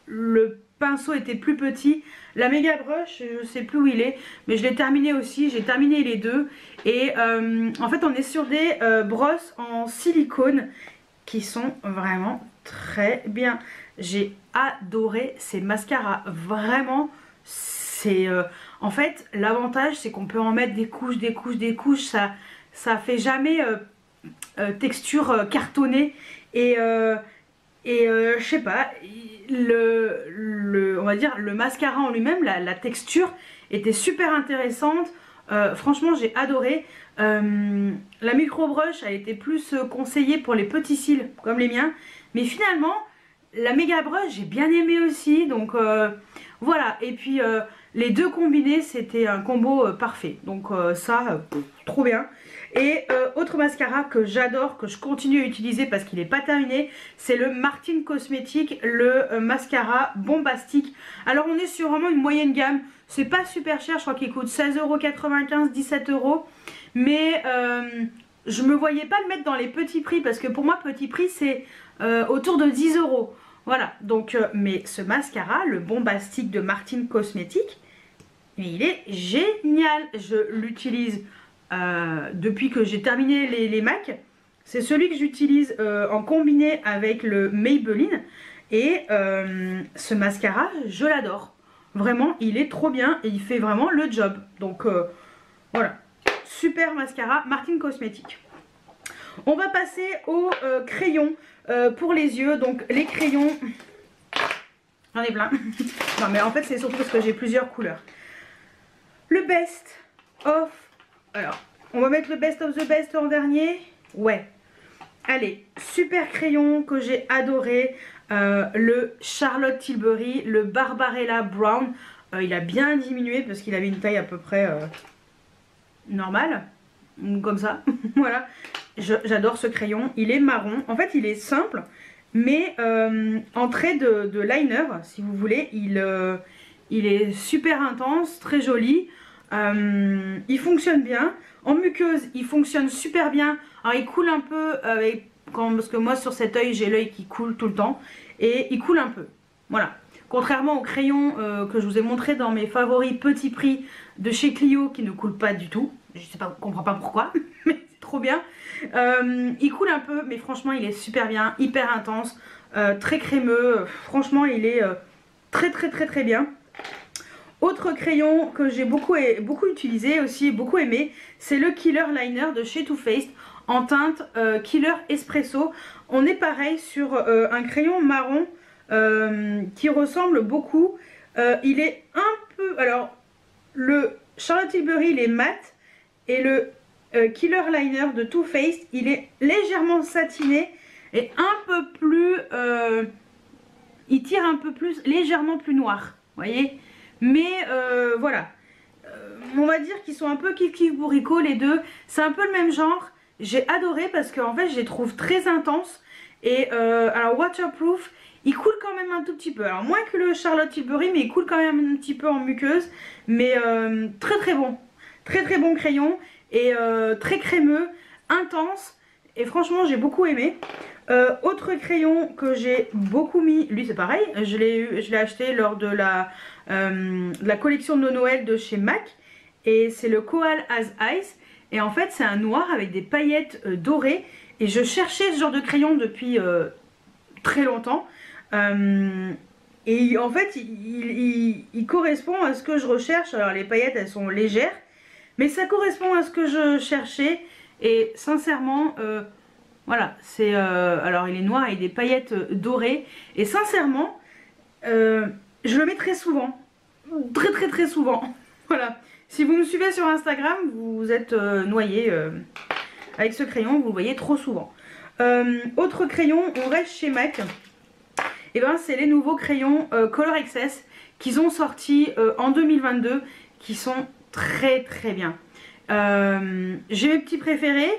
le pinceau était plus petit. La méga brush je sais plus où il est, mais je l'ai terminé aussi. J'ai terminé les deux. Et en fait on est sur des brosses en silicone qui sont vraiment très bien. J'ai adoré ces mascaras. Vraiment, c'est... en fait, l'avantage, c'est qu'on peut en mettre des couches. Ça fait jamais texture cartonnée. Et je sais pas, on va dire, le mascara en lui-même, la texture était super intéressante. Franchement, j'ai adoré. La micro brush a été plus conseillée pour les petits cils, comme les miens. Mais finalement... La méga brush j'ai bien aimé aussi, donc voilà. Et puis les deux combinés c'était un combo parfait, donc trop bien. Et autre mascara que j'adore, que je continue à utiliser parce qu'il n'est pas terminé, c'est le Martin Cosmetics, le mascara bombastique. Alors on est sur vraiment une moyenne gamme, c'est pas super cher, je crois qu'il coûte 16,95 €, 17 €, mais je me voyais pas le mettre dans les petits prix parce que pour moi petit prix c'est autour de 10 €. Voilà, donc mais ce mascara, le bombastique de Martin Cosmetics, il est génial. Je l'utilise depuis que j'ai terminé les MAC. C'est celui que j'utilise en combiné avec le Maybelline. Et ce mascara, je l'adore. Vraiment, il est trop bien et il fait vraiment le job. Donc voilà, super mascara Martin Cosmetics. On va passer au crayon pour les yeux. Donc les crayons, j'en ai plein. Non mais en fait c'est surtout parce que j'ai plusieurs couleurs. Le best of... Alors, on va mettre le best of the best en dernier. Ouais. Allez, super crayon que j'ai adoré. Le Charlotte Tilbury, le Barbarella Brown. Il a bien diminué parce qu'il avait une taille à peu près normale. Comme ça. Voilà. J'adore ce crayon. Il est marron. En fait, il est simple. Mais en trait de liner, si vous voulez, il est super intense, très joli. Il fonctionne bien. En muqueuse, il fonctionne super bien. Alors, il coule un peu parce que moi, sur cet œil, j'ai l'œil qui coule tout le temps. Et il coule un peu. Voilà. Contrairement au crayon que je vous ai montré dans mes favoris petit prix de chez Clio qui ne coule pas du tout. Je sais pas, je comprends pas pourquoi, mais c'est trop bien. Il coule un peu, mais franchement, il est super bien, hyper intense, très crémeux. Franchement, il est très bien. Autre crayon que j'ai beaucoup utilisé, aussi beaucoup aimé, c'est le Killer Liner de chez Too Faced en teinte Killer Espresso. On est pareil sur un crayon marron qui ressemble beaucoup. Il est un peu... Alors, le Charlotte Tilbury, il est mat. Et le Killer Liner de Too Faced, il est légèrement satiné. est un peu plus... il tire un peu plus, légèrement plus noir, vous voyez. Mais voilà. On va dire qu'ils sont un peu kiff kiff bourricot les deux. C'est un peu le même genre. J'ai adoré parce qu'en fait je les trouve très intenses. Et alors waterproof, il coule quand même un tout petit peu. Alors moins que le Charlotte Tilbury, mais il coule quand même un petit peu en muqueuse. Mais très très bon. Très très bon crayon. Et très crémeux, intense. Et franchement j'ai beaucoup aimé. Autre crayon que j'ai beaucoup mis, lui c'est pareil, je l'ai acheté lors de la collection de Noël de chez MAC. Et c'est le Koal as Ice. Et en fait c'est un noir avec des paillettes dorées. Et je cherchais ce genre de crayon depuis très longtemps. Et en fait il correspond à ce que je recherche. Alors les paillettes elles sont légères, mais ça correspond à ce que je cherchais. Et sincèrement voilà, c'est alors il est noir avec des paillettes dorées. Et sincèrement je le mets très souvent. Très souvent. Voilà. Si vous me suivez sur Instagram, vous êtes noyé avec ce crayon, vous le voyez trop souvent. Autre crayon, on reste chez MAC. Et ben c'est les nouveaux crayons Color Excess qu'ils ont sortis en 2022, qui sont très bien. J'ai mes petits préférés.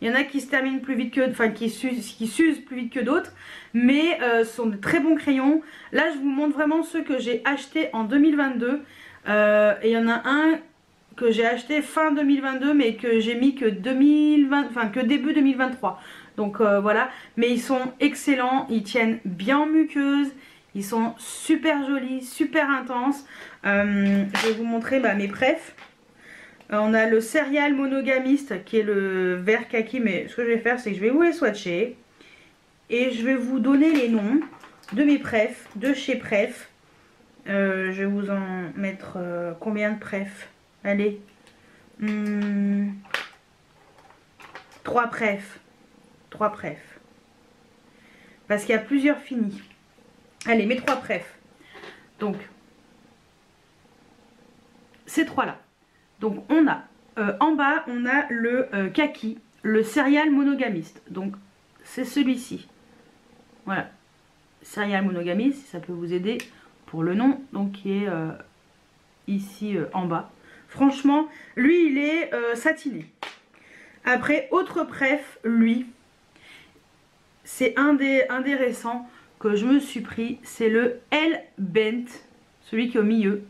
Il y en a qui se terminent plus vite que, enfin qui s'usent plus vite que d'autres, mais ce sont de très bons crayons. Là je vous montre vraiment ceux que j'ai achetés en 2022. Et il y en a un que j'ai acheté fin 2022, mais que j'ai mis que 2020, enfin que début 2023. Donc voilà, mais ils sont excellents, ils tiennent bien en muqueuse, ils sont super jolis, super intenses. Je vais vous montrer mes prefs. On a le Serial Monogamiste qui est le vert kaki, mais ce que je vais faire c'est que je vais vous les swatcher et je vais vous donner les noms de mes prefs, de chez Pref. Je vais vous en mettre combien de prefs? Allez, 3 prefs. 3 prefs. Parce qu'il y a plusieurs finis. Allez, mes 3 prefs. Donc, ces 3-là. Donc, on a, en bas, on a le kaki, le Serial Monogamiste. Donc, c'est celui-ci. Voilà. Serial Monogamiste, si ça peut vous aider pour le nom. Donc, qui est ici en bas. Franchement, lui, il est satiné. Après, autre pref, lui, c'est un des récents que je me suis pris. C'est le L Bent, celui qui est au milieu.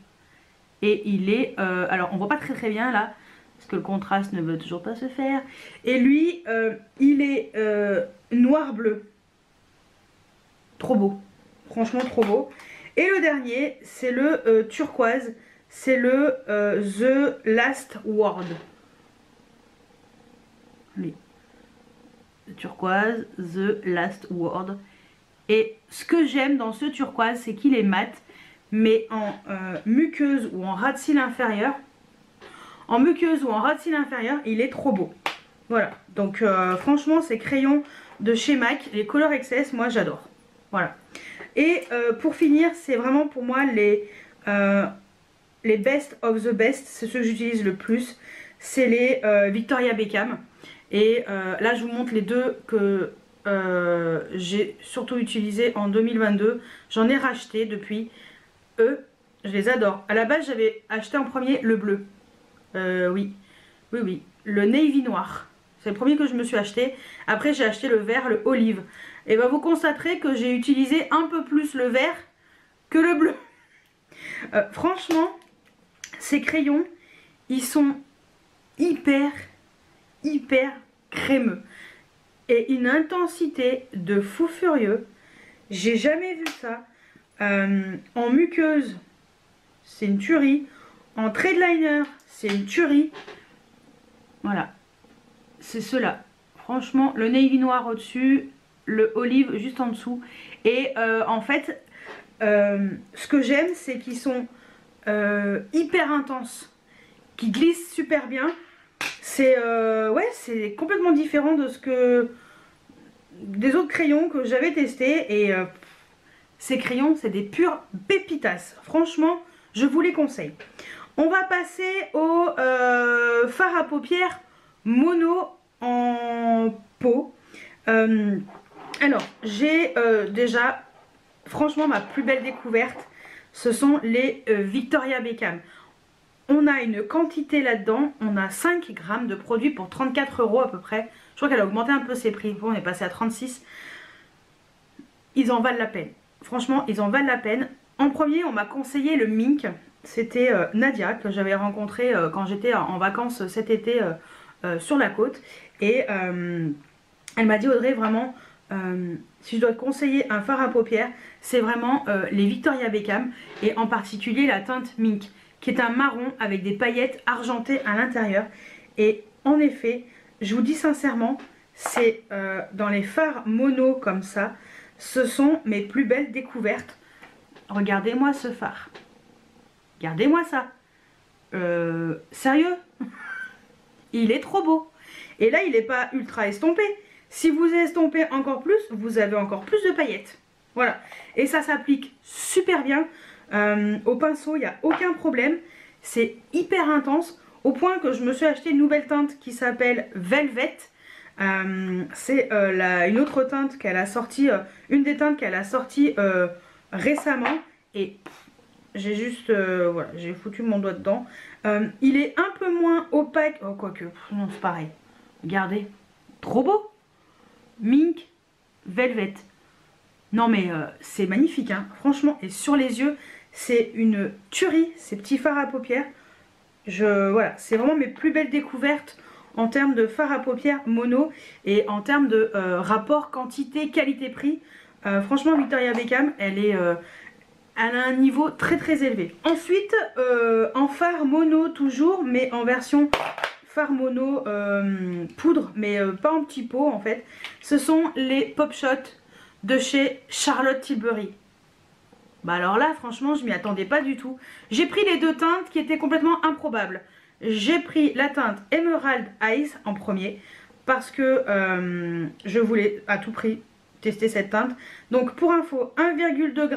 Et il est, alors on voit pas très bien là, parce que le contraste ne veut toujours pas se faire. Et lui, il est noir-bleu. Trop beau. Franchement, trop beau. Et le dernier, c'est le turquoise. C'est le The Last Word. Lui. Le turquoise, The Last Word. Et ce que j'aime dans ce turquoise, c'est qu'il est mat, mais en muqueuse ou en ras de cils inférieur. En muqueuse ou en ras de cils inférieur, il est trop beau. Voilà. Donc franchement, ces crayons de chez MAC, les Color Excess, moi j'adore. Voilà. Et pour finir, c'est vraiment pour moi les best of the best, c'est ceux que j'utilise le plus, c'est les Victoria Beckham. Et là je vous montre les deux que j'ai surtout utilisés en 2022. J'en ai racheté depuis. Eux, je les adore. À la base j'avais acheté en premier le bleu. Oui, le navy noir. C'est le premier que je me suis acheté. Après j'ai acheté le vert, le olive. Et ben vous constaterez que j'ai utilisé un peu plus le vert que le bleu. Franchement, ces crayons, ils sont hyper crémeux. Et une intensité de fou furieux. J'ai jamais vu ça. En muqueuse, c'est une tuerie. En trade liner, c'est une tuerie. Voilà. C'est ceux-là. Franchement, le navy noir au-dessus, le olive juste en dessous. Et en fait, ce que j'aime, c'est qu'ils sont hyper intenses, qui glissent super bien. C'est ouais, c'est complètement différent de ce que des autres crayons que j'avais testés. Et ces crayons, c'est des pures pépitas. Franchement, je vous les conseille. On va passer au fard à paupières mono en pot. Alors, j'ai déjà, franchement, ma plus belle découverte, ce sont les Victoria Beckham. On a une quantité là-dedans, on a 5 grammes de produits pour 34 € à peu près. Je crois qu'elle a augmenté un peu ses prix, bon, on est passé à 36. Ils en valent la peine. Franchement, ils en valent la peine. En premier, on m'a conseillé le Mink. C'était Nadia que j'avais rencontrée quand j'étais en vacances cet été sur la côte. Et elle m'a dit, Audrey, vraiment, si je dois te conseiller un fard à paupières, c'est vraiment les Victoria Beckham et en particulier la teinte Mink, qui est un marron avec des paillettes argentées à l'intérieur. Et en effet, je vous dis sincèrement, c'est dans les fards mono comme ça, ce sont mes plus belles découvertes. Regardez-moi ce fard. Regardez-moi ça. Sérieux? Il est trop beau. Et là, il n'est pas ultra estompé. Si vous estompez encore plus, vous avez encore plus de paillettes. Voilà. Et ça s'applique super bien. Au pinceau, il n'y a aucun problème. C'est hyper intense. Au point que je me suis acheté une nouvelle teinte qui s'appelle Velvet. C'est une autre teinte qu'elle a sortie. Une des teintes qu'elle a sortie récemment. Et j'ai juste... voilà, j'ai foutu mon doigt dedans. Il est un peu moins opaque. Oh, quoique, non, c'est pareil. Regardez. Trop beau. Mink Velvet. Non mais c'est magnifique hein, franchement, et sur les yeux c'est une tuerie ces petits fards à paupières. Voilà, c'est vraiment mes plus belles découvertes en termes de fards à paupières mono et en termes de rapport quantité qualité-prix. Franchement, Victoria Beckham, elle a un niveau très très élevé. Ensuite, en fard mono toujours, mais en version fard mono poudre, mais pas en petit pot en fait. Ce sont les Pop Shot de chez Charlotte Tilbury. Bah alors là, franchement, je m'y attendais pas du tout. J'ai pris les deux teintes qui étaient complètement improbables. J'ai pris la teinte Emerald Eyes en premier parce que je voulais à tout prix tester cette teinte. Donc pour info, 1,2 g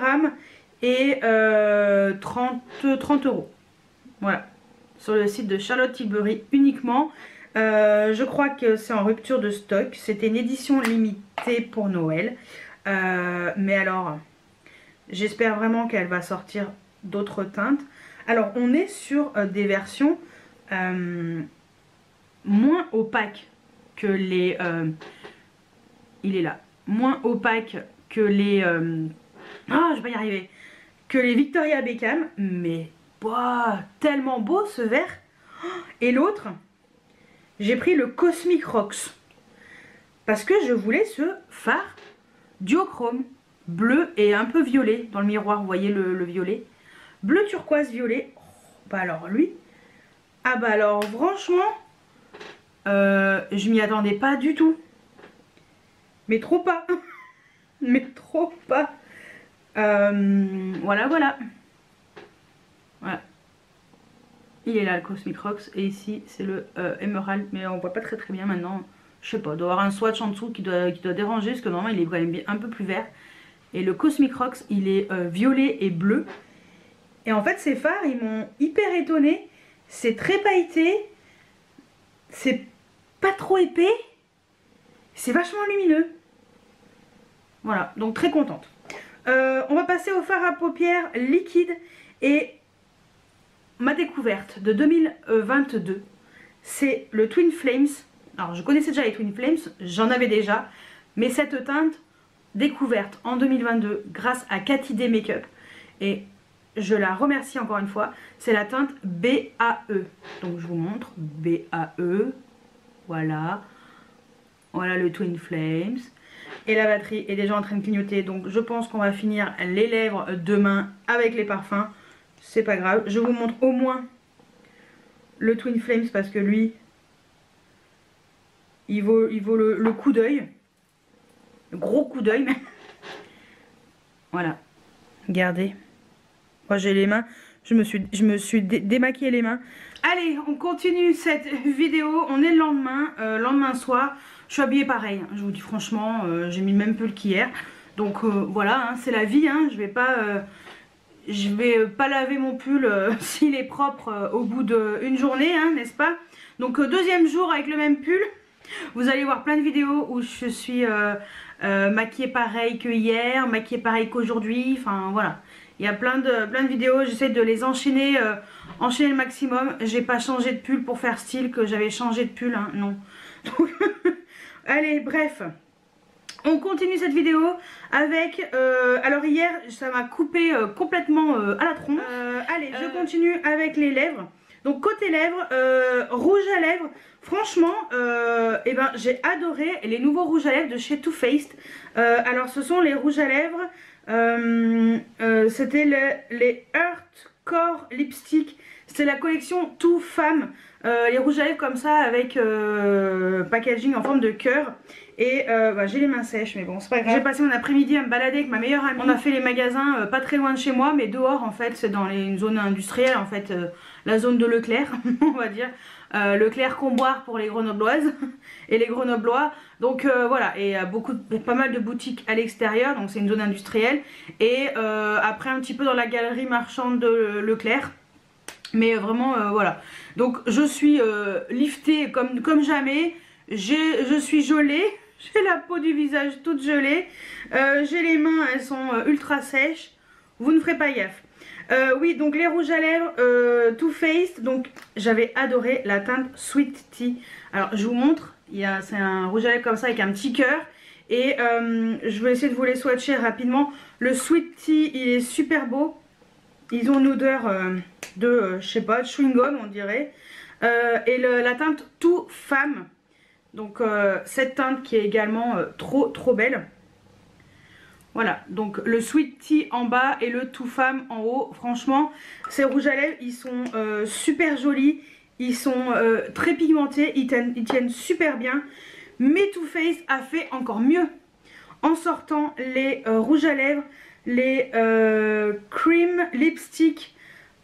et 30 €. Voilà. Sur le site de Charlotte Tilbury uniquement. Je crois que c'est en rupture de stock. C'était une édition limitée pour Noël. Mais alors, j'espère vraiment qu'elle va sortir d'autres teintes. Alors, on est sur des versions moins opaques que les... il est là. Moins opaques que les... ah, je vais y arriver. Que les Victoria Beckham. Mais... Wow, tellement beau ce vert. Et l'autre, j'ai pris le Cosmic Rocks parce que je voulais ce fard duochrome bleu et un peu violet dans le miroir. Vous voyez le violet, bleu turquoise violet. Oh, bah alors lui, ah bah alors franchement je m'y attendais pas du tout, mais trop pas. Mais trop pas. Voilà. Voilà, il est là le Cosmic Rocks et ici c'est le Emerald, mais on voit pas très bien maintenant. Je sais pas, il doit y avoir un swatch en dessous qui doit déranger parce que normalement il est quand même un peu plus vert. Et le Cosmic Rocks il est violet et bleu. Et en fait ces fards ils m'ont hyper étonnée. C'est très pailleté, c'est pas trop épais, c'est vachement lumineux. Voilà, donc très contente. On va passer au fard à paupières liquide et ma découverte de 2022, c'est le Twin Flames. Alors je connaissais déjà les Twin Flames, j'en avais déjà, mais cette teinte découverte en 2022 grâce à Cathy Day Makeup, et je la remercie encore une fois, c'est la teinte BAE. Donc je vous montre, BAE, voilà, voilà le Twin Flames. Et la batterie est déjà en train de clignoter, donc je pense qu'on va finir les lèvres demain avec les parfums. C'est pas grave, je vous montre au moins le Twin Flames parce que lui, il vaut le coup d'œil. Le gros coup d'œil. Voilà, regardez. Moi j'ai les mains, je me suis démaquillé les mains. Allez, on continue cette vidéo, on est le lendemain, lendemain soir. Je suis habillée pareil, hein, je vous dis franchement, j'ai mis le même pull qu'hier. Donc voilà, hein, c'est la vie, hein, je vais pas laver mon pull s'il est propre au bout d'une journée, hein, n'est-ce pas? Donc deuxième jour avec le même pull. Vous allez voir plein de vidéos où je suis maquillée pareil que hier, maquillée pareil qu'aujourd'hui, enfin voilà. Il y a plein de vidéos, j'essaie de les enchaîner, enchaîner le maximum. J'ai pas changé de pull pour faire style que j'avais changé de pull, hein, non. Allez, bref. On continue cette vidéo avec, alors hier ça m'a coupé complètement à la tronche. Allez, je continue avec les lèvres. Donc côté lèvres, rouge à lèvres, franchement, eh ben, j'ai adoré les nouveaux rouges à lèvres de chez Too Faced. Alors ce sont les rouges à lèvres, c'était les Earth Core Lipstick. C'est la collection Too Femme, les rouges à lèvres comme ça avec packaging en forme de cœur. Et bah, j'ai les mains sèches, mais bon c'est pas grave. J'ai passé mon après-midi à me balader avec ma meilleure amie. On a fait les magasins pas très loin de chez moi, mais dehors en fait, c'est dans une zone industrielle en fait, la zone de Leclerc on va dire. Leclerc-Comboire pour les Grenobloises et les Grenoblois. Donc voilà, et pas mal de boutiques à l'extérieur, donc c'est une zone industrielle. Et après un petit peu dans la galerie marchande de Leclerc. Mais vraiment voilà, donc je suis liftée comme jamais, je suis gelée, j'ai la peau du visage toute gelée, j'ai les mains, elles sont ultra sèches, vous ne ferez pas gaffe. Oui, donc les rouges à lèvres Too Faced, donc j'avais adoré la teinte Sweet Tea. Alors je vous montre, c'est un rouge à lèvres comme ça avec un petit cœur. Et je vais essayer de vous les swatcher rapidement. Le Sweet Tea, il est super beau. Ils ont une odeur de, je sais pas, de chewing-gum on dirait. Et la teinte Too Femme. Donc cette teinte qui est également trop belle. Voilà, donc le Sweet Tea en bas et le Too Femme en haut. Franchement, ces rouges à lèvres, ils sont super jolis. Ils sont très pigmentés, ils tiennent super bien. Mais Too Faced a fait encore mieux. En sortant les rouges à lèvres, les Cream Lipstick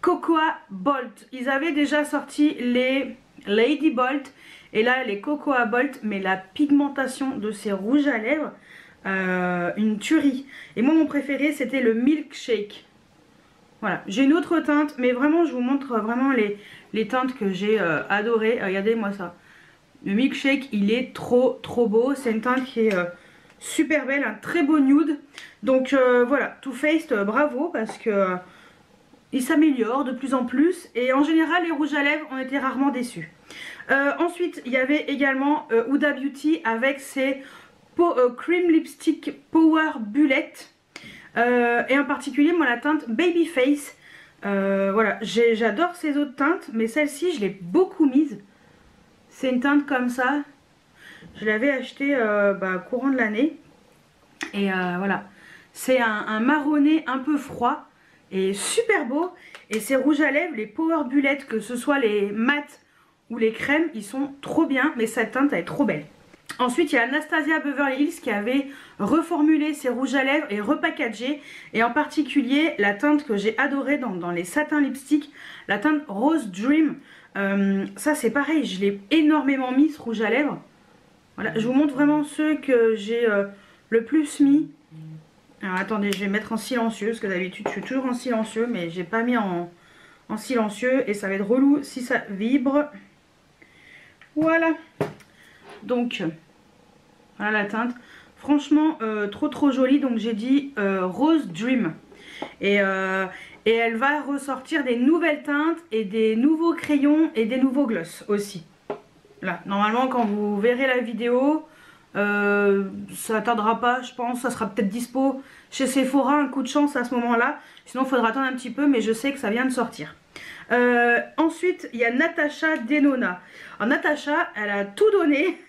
Cocoa Bolt. Ils avaient déjà sorti les Lady Bolt et là les Cocoa Bolt, mais la pigmentation de ces rouges à lèvres, une tuerie. Et moi mon préféré c'était le Milkshake. Voilà, j'ai une autre teinte, mais vraiment je vous montre vraiment les teintes que j'ai adorées. Regardez moi ça. Le Milkshake il est trop beau, c'est une teinte qui est super belle, un très beau nude. Donc voilà, Too Faced, bravo parce que il s'améliore de plus en plus. Et en général les rouges à lèvres ont été rarement déçus. Ensuite il y avait également Huda Beauty avec ses Cream Lipstick Power Bullet. Et en particulier moi la teinte Babyface. Voilà, j'adore ces autres teintes, mais celle-ci je l'ai beaucoup mise. C'est une teinte comme ça. Je l'avais acheté courant de l'année. Et voilà, c'est un marronné un peu froid et super beau. Et ces rouges à lèvres, les Power Bullet, que ce soit les mat ou les crèmes, ils sont trop bien. Mais cette teinte elle est trop belle. Ensuite il y a Anastasia Beverly Hills qui avait reformulé ses rouges à lèvres et repackagé. Et en particulier la teinte que j'ai adorée dans les satins lipstick, la teinte Rose Dream. Ça c'est pareil, je l'ai énormément mis ce rouge à lèvres. Voilà, je vous montre vraiment ceux que j'ai le plus mis. Alors attendez, je vais mettre en silencieux parce que d'habitude je suis toujours en silencieux, mais j'ai pas mis en silencieux et ça va être relou si ça vibre. Voilà. Donc voilà la teinte. Franchement trop jolie. Donc j'ai dit Rose Dream. Et elle va ressortir des nouvelles teintes et des nouveaux crayons et des nouveaux gloss aussi. Là, normalement quand vous verrez la vidéo, ça tardera pas, je pense, ça sera peut-être dispo chez Sephora, un coup de chance à ce moment-là. Sinon il faudra attendre un petit peu, mais je sais que ça vient de sortir. Ensuite, il y a Natasha Denona. Alors Natasha, elle a tout donné,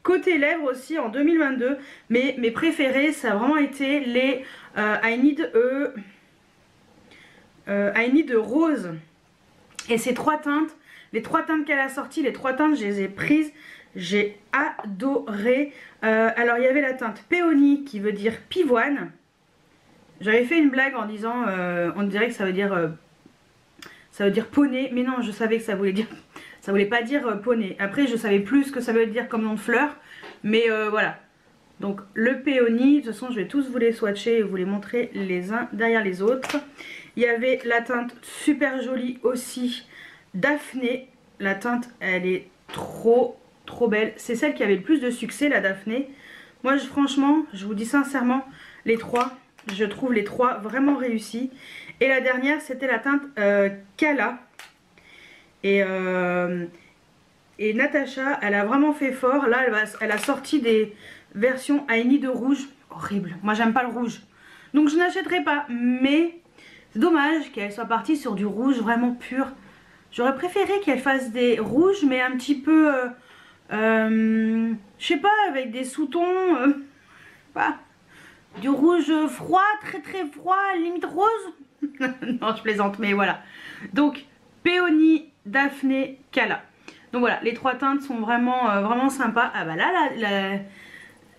côté lèvres aussi en 2022, mais mes préférés, ça a vraiment été les I Need Rose. Et ces trois teintes, les trois teintes qu'elle a sorties, les trois teintes, je les ai prises. J'ai adoré. Alors il y avait la teinte Péonie qui veut dire pivoine. J'avais fait une blague en disant, on dirait que ça veut dire poney, mais non, je savais que ça voulait pas dire poney. Après je savais plus ce que ça veut dire comme nom de fleur, mais voilà. Donc le Péonie, de toute façon je vais tous vous les swatcher et vous les montrer les uns derrière les autres. Il y avait la teinte super jolie aussi, Daphné. La teinte elle est trop trop belle. C'est celle qui avait le plus de succès, la Daphné. Moi, franchement, je vous dis sincèrement, les trois, je trouve les trois vraiment réussis. Et la dernière, c'était la teinte Kala. Et Natacha, elle a vraiment fait fort. Là, elle a sorti des versions I de rouge. Horrible. Moi, j'aime pas le rouge. Donc, je n'achèterai pas. Mais c'est dommage qu'elle soit partie sur du rouge vraiment pur. J'aurais préféré qu'elle fasse des rouges, mais un petit peu... je sais pas, avec des sous-tons... du rouge froid, très très froid, limite rose. Non, je plaisante, mais voilà. Donc, Péonie, Daphné, Kala. Donc voilà, les trois teintes sont vraiment, vraiment sympas. Ah bah là,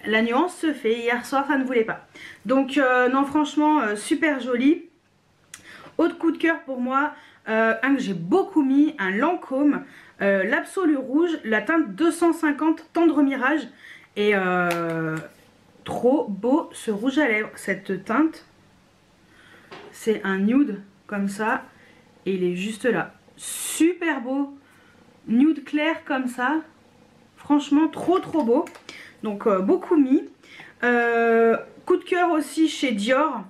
la nuance se fait. Hier soir, ça ne voulait pas. Donc, non, franchement, super joli. Autre coup de cœur pour moi, un que j'ai beaucoup mis, un Lancôme, l'Absolu Rouge, la teinte 250 Tendre Mirage. Et trop beau ce rouge à lèvres, cette teinte. C'est un nude comme ça. Et il est juste là. Super beau. Nude clair comme ça. Franchement, trop trop beau. Donc, beaucoup mis. Coup de cœur aussi chez Dior.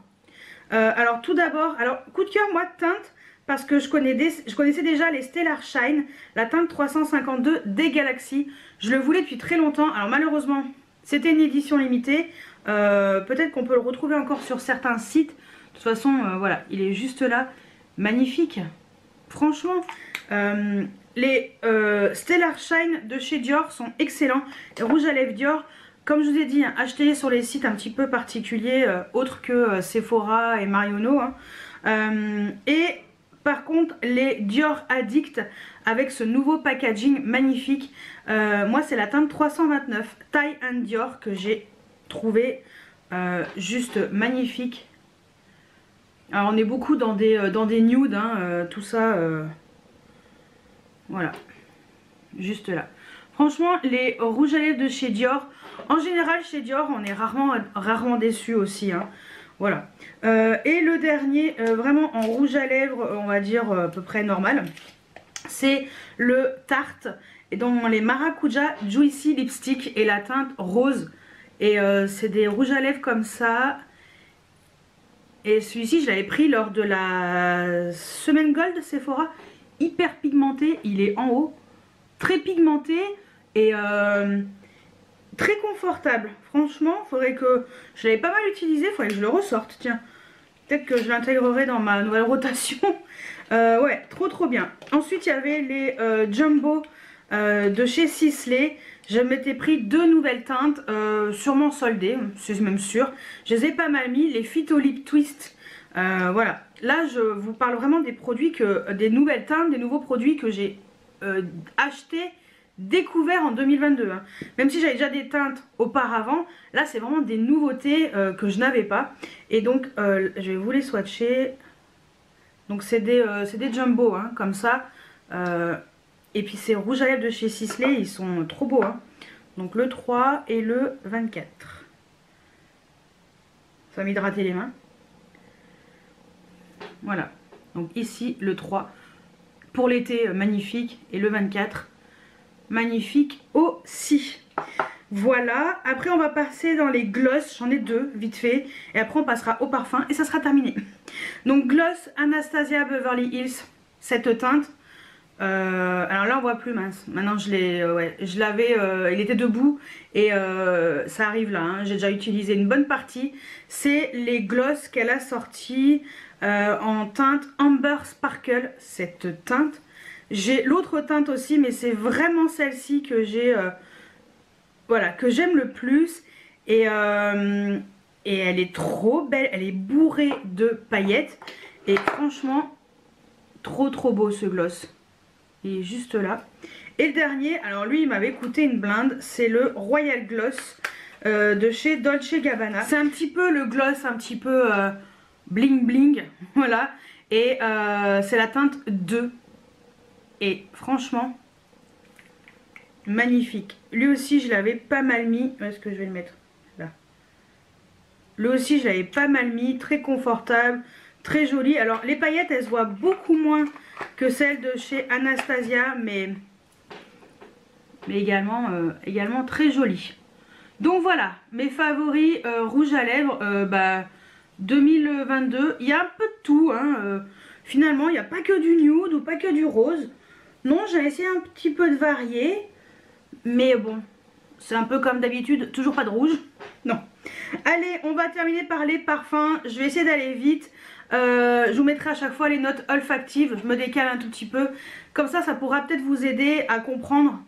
Alors, tout d'abord, coup de cœur, moi, teinte. Parce que je connaissais déjà les Stellar Shine. La teinte 352 des Galaxy. Je le voulais depuis très longtemps. Alors, malheureusement, c'était une édition limitée. Peut-être qu'on peut le retrouver encore sur certains sites. De toute façon, voilà, il est juste là. Magnifique. Franchement, les Stellar Shine de chez Dior sont excellents. Les rouges à lèvres Dior, comme je vous ai dit, hein, achetez sur les sites un petit peu particuliers, autres que Sephora et Marionneau. Hein. Et par contre, les Dior Addict avec ce nouveau packaging magnifique. Moi, c'est la teinte 329 Tie and Dior que j'ai trouvé juste magnifique. Alors, on est beaucoup dans des nudes, hein, tout ça. Voilà. Juste là. Franchement, les rouges à lèvres de chez Dior, en général, chez Dior, on est rarement déçus aussi. Hein. Voilà. Et le dernier, vraiment en rouge à lèvres, on va dire à peu près normal, c'est le Tarte dans les Maracuja Juicy Lipstick et la teinte rose. Et c'est des rouges à lèvres comme ça. Et celui-ci, je l'avais pris lors de la semaine gold Sephora. Hyper pigmenté, il est en haut. Très pigmenté et très confortable. Franchement, faudrait que... Je l'avais pas mal utilisé, faudrait que je le ressorte. Tiens, peut-être que je l'intégrerai dans ma nouvelle rotation. Ouais, trop trop bien. Ensuite, il y avait les Jumbo de chez Sisley. Je m'étais pris deux nouvelles teintes, sûrement soldées, c'est même sûr. Je les ai pas mal mis, les Phyto Lip Twist. Voilà, là je vous parle vraiment des produits des nouvelles teintes, des nouveaux produits que j'ai achetés, découverts en 2022. Hein. Même si j'avais déjà des teintes auparavant, là c'est vraiment des nouveautés que je n'avais pas. Et donc je vais vous les swatcher. Donc c'est des jumbo, hein, comme ça. Et puis ces rouges à lèvres de chez Sisley, ils sont trop beaux. Hein. Donc le 3 et le 24. Ça va m'hydrater les mains. Voilà. Donc ici le 3. Pour l'été, magnifique. Et le 24, magnifique aussi. Voilà. Après on va passer dans les gloss. J'en ai deux, vite fait. Et après on passera au parfum et ça sera terminé. Donc gloss Anastasia Beverly Hills. Cette teinte. Alors là on voit plus, mince. Maintenant je l'ai, ouais, je l'avais, il était debout et ça arrive là. Hein. J'ai déjà utilisé une bonne partie. C'est les gloss qu'elle a sorti en teinte Amber Sparkle. Cette teinte, j'ai l'autre teinte aussi, mais c'est vraiment celle-ci que j'ai, voilà, que j'aime le plus. Et elle est trop belle. Elle est bourrée de paillettes et franchement trop trop beau ce gloss. Il est juste là. Et le dernier, alors lui il m'avait coûté une blinde, c'est le Royal Gloss de chez Dolce Gabbana. C'est un petit peu le gloss un petit peu bling bling, voilà. Et c'est la teinte 2. Et franchement, magnifique. Lui aussi je l'avais pas mal mis. Où est-ce que je vais le mettre? Là. Lui aussi je l'avais pas mal mis, très confortable, très joli. Alors les paillettes elles se voient beaucoup moins que celle de chez Anastasia, mais mais également très joli. Donc voilà, mes favoris rouge à lèvres 2022. Il y a un peu de tout, hein, finalement il n'y a pas que du nude ou pas que du rose. Non, j'ai essayé un petit peu de varier, mais bon, c'est un peu comme d'habitude, toujours pas de rouge. Non. Allez, on va terminer par les parfums. Je vais essayer d'aller vite. Je vous mettrai à chaque fois les notes olfactives. Je me décale un tout petit peu. Comme ça pourra peut-être vous aider à comprendre,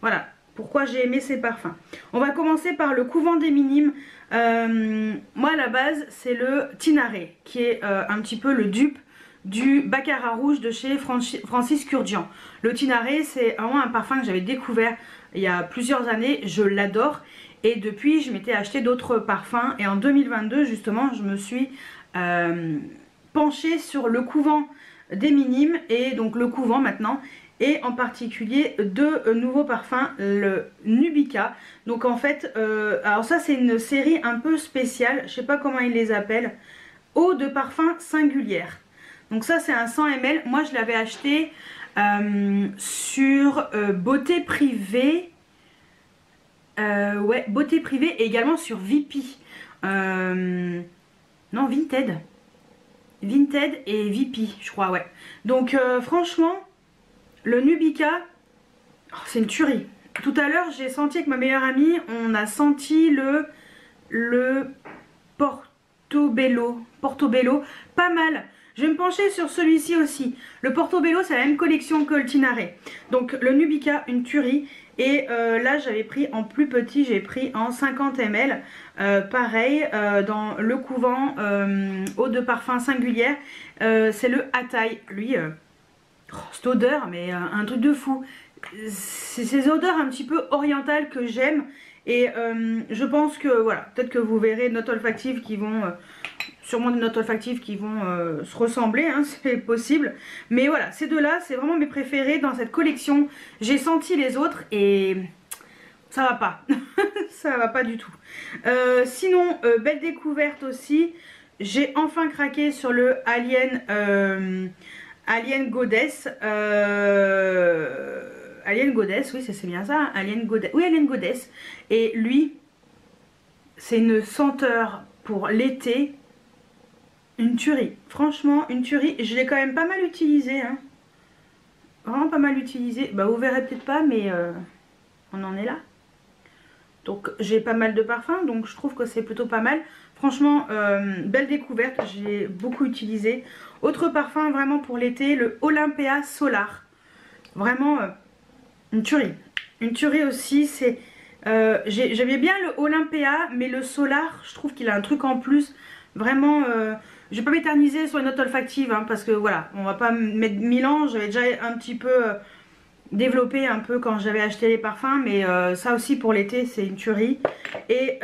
voilà, pourquoi j'ai aimé ces parfums. On va commencer par le Couvent des Minimes. Moi à la base c'est le Tinare, qui est un petit peu le dupe du Baccarat rouge de chez Francis Kurkdjian. Le Tinare, c'est vraiment un parfum que j'avais découvert il y a plusieurs années. Je l'adore. Et depuis, je m'étais acheté d'autres parfums. Et en 2022, justement, je me suis penchée sur le Couvent des Minimes. Et donc le Couvent maintenant. Et en particulier deux nouveaux parfums, le Nubica. Donc en fait, alors ça c'est une série un peu spéciale. Je sais pas comment ils les appellent. Eau de parfum singulière. Donc ça c'est un 100 ml. Moi je l'avais acheté sur Beauté Privée. Ouais, Beauté Privée et également sur VP. Non, Vinted. Vinted et VP, je crois, ouais. Donc franchement, le Nubica, oh, c'est une tuerie. Tout à l'heure, j'ai senti avec ma meilleure amie, on a senti le Portobello. Portobello, pas mal. Je vais me pencher sur celui-ci aussi. Le Portobello, c'est la même collection que le Tinare. Donc le Nubica, une tuerie. Et là, j'avais pris en plus petit, j'ai pris en 50 ml. Pareil, dans le Couvent, eau de parfum singulière. C'est le Hatay. Lui, cette odeur, mais un truc de fou. C'est ces odeurs un petit peu orientales que j'aime. Et je pense que, voilà, peut-être que vous verrez notes olfactives qui vont... sûrement des notes olfactives qui vont se ressembler, hein, c'est possible. Mais voilà, ces deux-là, c'est vraiment mes préférés dans cette collection. J'ai senti les autres et ça va pas. Ça va pas du tout. Sinon, belle découverte aussi. J'ai enfin craqué sur le Alien Goddess. Alien Goddess, oui, c'est bien ça. Alien Goddess. Oui, Alien Goddess. Et lui, c'est une senteur pour l'été. Une tuerie, franchement une tuerie. Je l'ai quand même pas mal utilisé, hein. Vraiment pas mal utilisé. Bah vous verrez peut-être pas, mais on en est là. Donc j'ai pas mal de parfums, donc je trouve que c'est plutôt pas mal. Franchement, belle découverte, j'ai beaucoup utilisé. Autre parfum vraiment pour l'été, le Olympea Solar. Vraiment une tuerie. Une tuerie aussi, c'est... j'aimais bien le Olympea, mais le Solar, je trouve qu'il a un truc en plus. Vraiment... je vais pas m'éterniser sur les notes olfactives, hein, parce que voilà, on va pas mettre 1000 ans. J'avais déjà un petit peu développé un peu quand j'avais acheté les parfums, mais ça aussi pour l'été c'est une tuerie. Et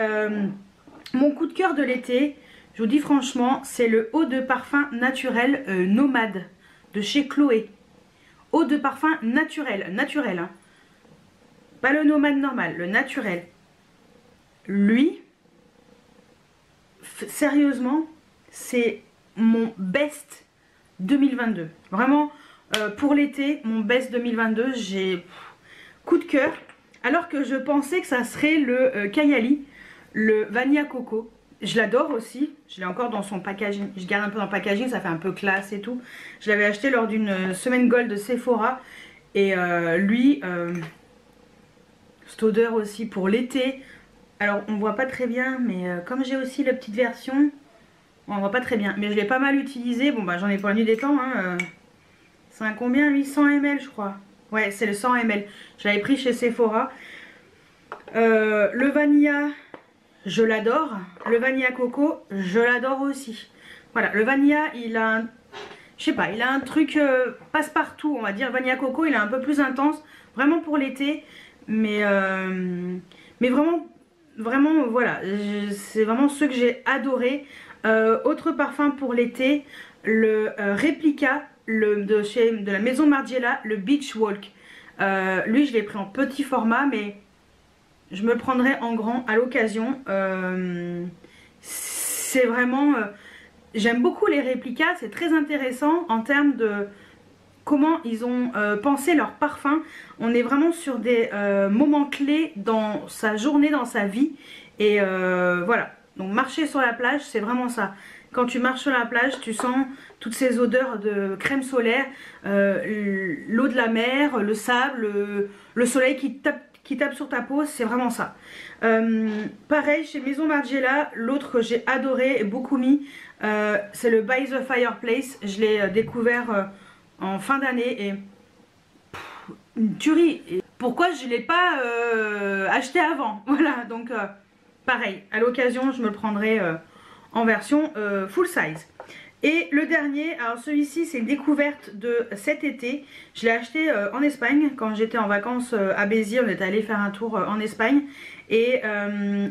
mon coup de cœur de l'été, je vous dis franchement, c'est le eau de parfum naturel Nomade de chez Chloé. Eau de parfum naturel, hein. Pas le Nomade normal, le naturel. Lui, sérieusement, c'est mon best 2022. Vraiment, pour l'été, mon best 2022, j'ai coup de cœur. Alors que je pensais que ça serait le Kayali, le Vanilla Coco. Je l'adore aussi. Je l'ai encore dans son packaging. Je garde un peu dans le packaging, ça fait un peu classe et tout. Je l'avais acheté lors d'une semaine gold de Sephora. Et lui, cette odeur aussi pour l'été. Alors, on voit pas très bien, mais comme j'ai aussi la petite version... on voit pas très bien, mais je l'ai pas mal utilisé. Bon bah j'en ai pour la nuit des temps, hein. C'est un combien lui? 100 ml je crois. Ouais, c'est le 100 ml. Je l'avais pris chez Sephora. Le vanilla, je l'adore. Le vanilla coco, je l'adore aussi. Voilà, le vanilla, il a un... je sais pas, il a un truc passe-partout, on va dire. Vanilla coco, il est un peu plus intense. Vraiment pour l'été. Mais vraiment, voilà. C'est vraiment ceux que j'ai adoré. Autre parfum pour l'été, le Replica de la maison Margiela, le Beach Walk. Lui je l'ai pris en petit format, mais je me le prendrai en grand à l'occasion. C'est vraiment... j'aime beaucoup les réplicas, c'est très intéressant en termes comment ils ont pensé leur parfum. On est vraiment sur des moments clés dans sa journée, dans sa vie. Et voilà, donc marcher sur la plage, c'est vraiment ça. Quand tu marches sur la plage, tu sens toutes ces odeurs de crème solaire, l'eau de la mer, le sable, le soleil qui tape sur ta peau, c'est vraiment ça. Pareil chez Maison Margiela, l'autre que j'ai adoré et beaucoup mis, c'est le By the Fireplace. Je l'ai découvert en fin d'année et une tuerie. Et pourquoi je ne l'ai pas acheté avant? Voilà, donc pareil, à l'occasion je me le prendrai en version full size. Et le dernier, alors celui-ci c'est une découverte de cet été. Je l'ai acheté en Espagne quand j'étais en vacances à Béziers. On est allé faire un tour en Espagne. Et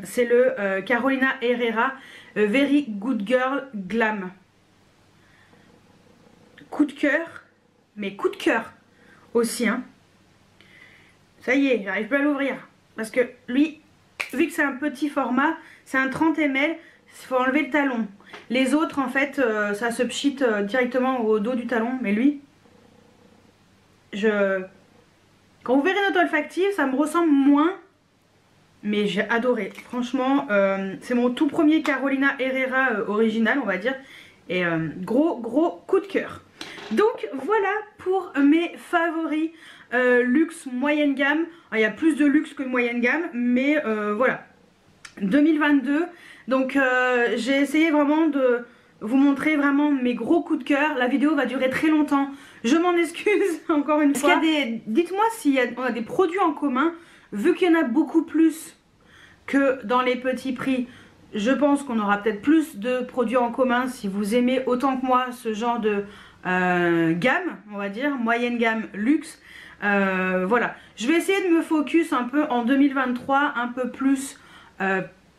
c'est le Carolina Herrera Very Good Girl Glam. Coup de cœur, mais coup de cœur aussi. Hein. Ça y est, j'arrive plus à l'ouvrir. Parce que lui, vu que c'est un petit format, c'est un 30 ml, il faut enlever le talon. Les autres en fait ça se pchit directement au dos du talon, mais lui quand vous verrez notre olfactive ça me ressemble moins, mais j'ai adoré. Franchement c'est mon tout premier Carolina Herrera original on va dire, et gros coup de cœur. Donc voilà pour mes favoris luxe moyenne gamme. Alors, il y a plus de luxe que de moyenne gamme, mais voilà 2022. Donc j'ai essayé vraiment de vous montrer vraiment mes gros coups de cœur. La vidéo va durer très longtemps, je m'en excuse encore une fois. Dites-moi si on a des produits en commun, vu qu'il y en a beaucoup plus que dans les petits prix. Je pense qu'on aura peut-être plus de produits en commun si vous aimez autant que moi ce genre de gamme, on va dire, moyenne gamme, luxe. Voilà, je vais essayer de me focus un peu en 2023, un peu plus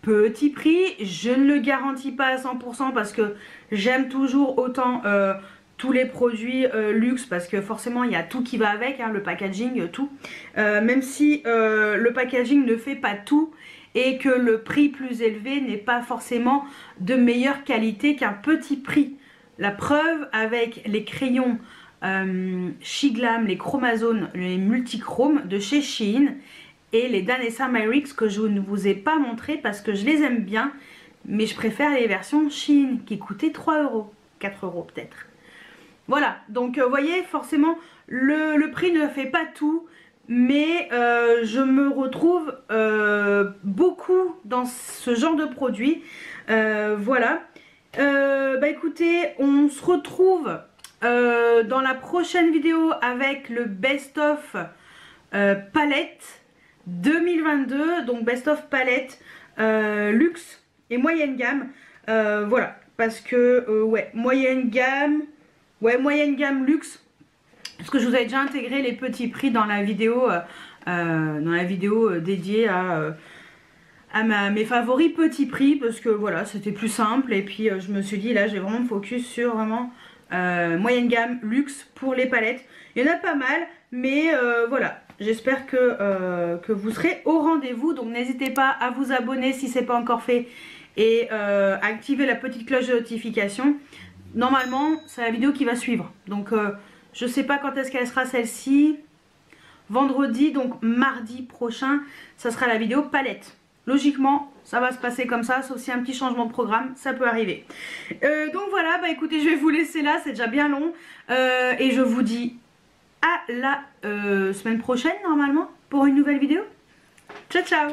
petit prix. Je ne le garantis pas à 100% parce que j'aime toujours autant tous les produits luxe, parce que forcément il y a tout qui va avec, hein, le packaging, tout. Même si le packaging ne fait pas tout et que le prix plus élevé n'est pas forcément de meilleure qualité qu'un petit prix. La preuve avec les crayons Shiglam, les chromazones, les multichromes de chez Shein, et les Danessa Myrix que je ne vous ai pas montré parce que je les aime bien, mais je préfère les versions Shein qui coûtaient 3 €, 4 € peut-être. Voilà, donc vous voyez, forcément le prix ne fait pas tout, mais je me retrouve beaucoup dans ce genre de produit. Voilà, bah écoutez, on se retrouve dans la prochaine vidéo avec le best-of palette 2022, donc best of palette luxe et moyenne gamme. Voilà, parce que ouais, moyenne gamme luxe, parce que je vous avais déjà intégré les petits prix dans la vidéo dédiée à mes favoris petits prix, parce que voilà, c'était plus simple. Et puis je me suis dit là je vais vraiment me focus sur vraiment moyenne gamme luxe pour les palettes. Il y en a pas mal, mais voilà, j'espère que vous serez au rendez-vous. Donc n'hésitez pas à vous abonner si ce n'est pas encore fait, et activer la petite cloche de notification. Normalement c'est la vidéo qui va suivre, donc je sais pas quand est-ce qu'elle sera celle-ci. Vendredi, donc mardi prochain, ça sera la vidéo palette. Logiquement ça va se passer comme ça, sauf si un petit changement de programme, ça peut arriver. Donc voilà, bah écoutez, je vais vous laisser là, c'est déjà bien long, et je vous dis à la semaine prochaine normalement pour une nouvelle vidéo. Ciao ciao.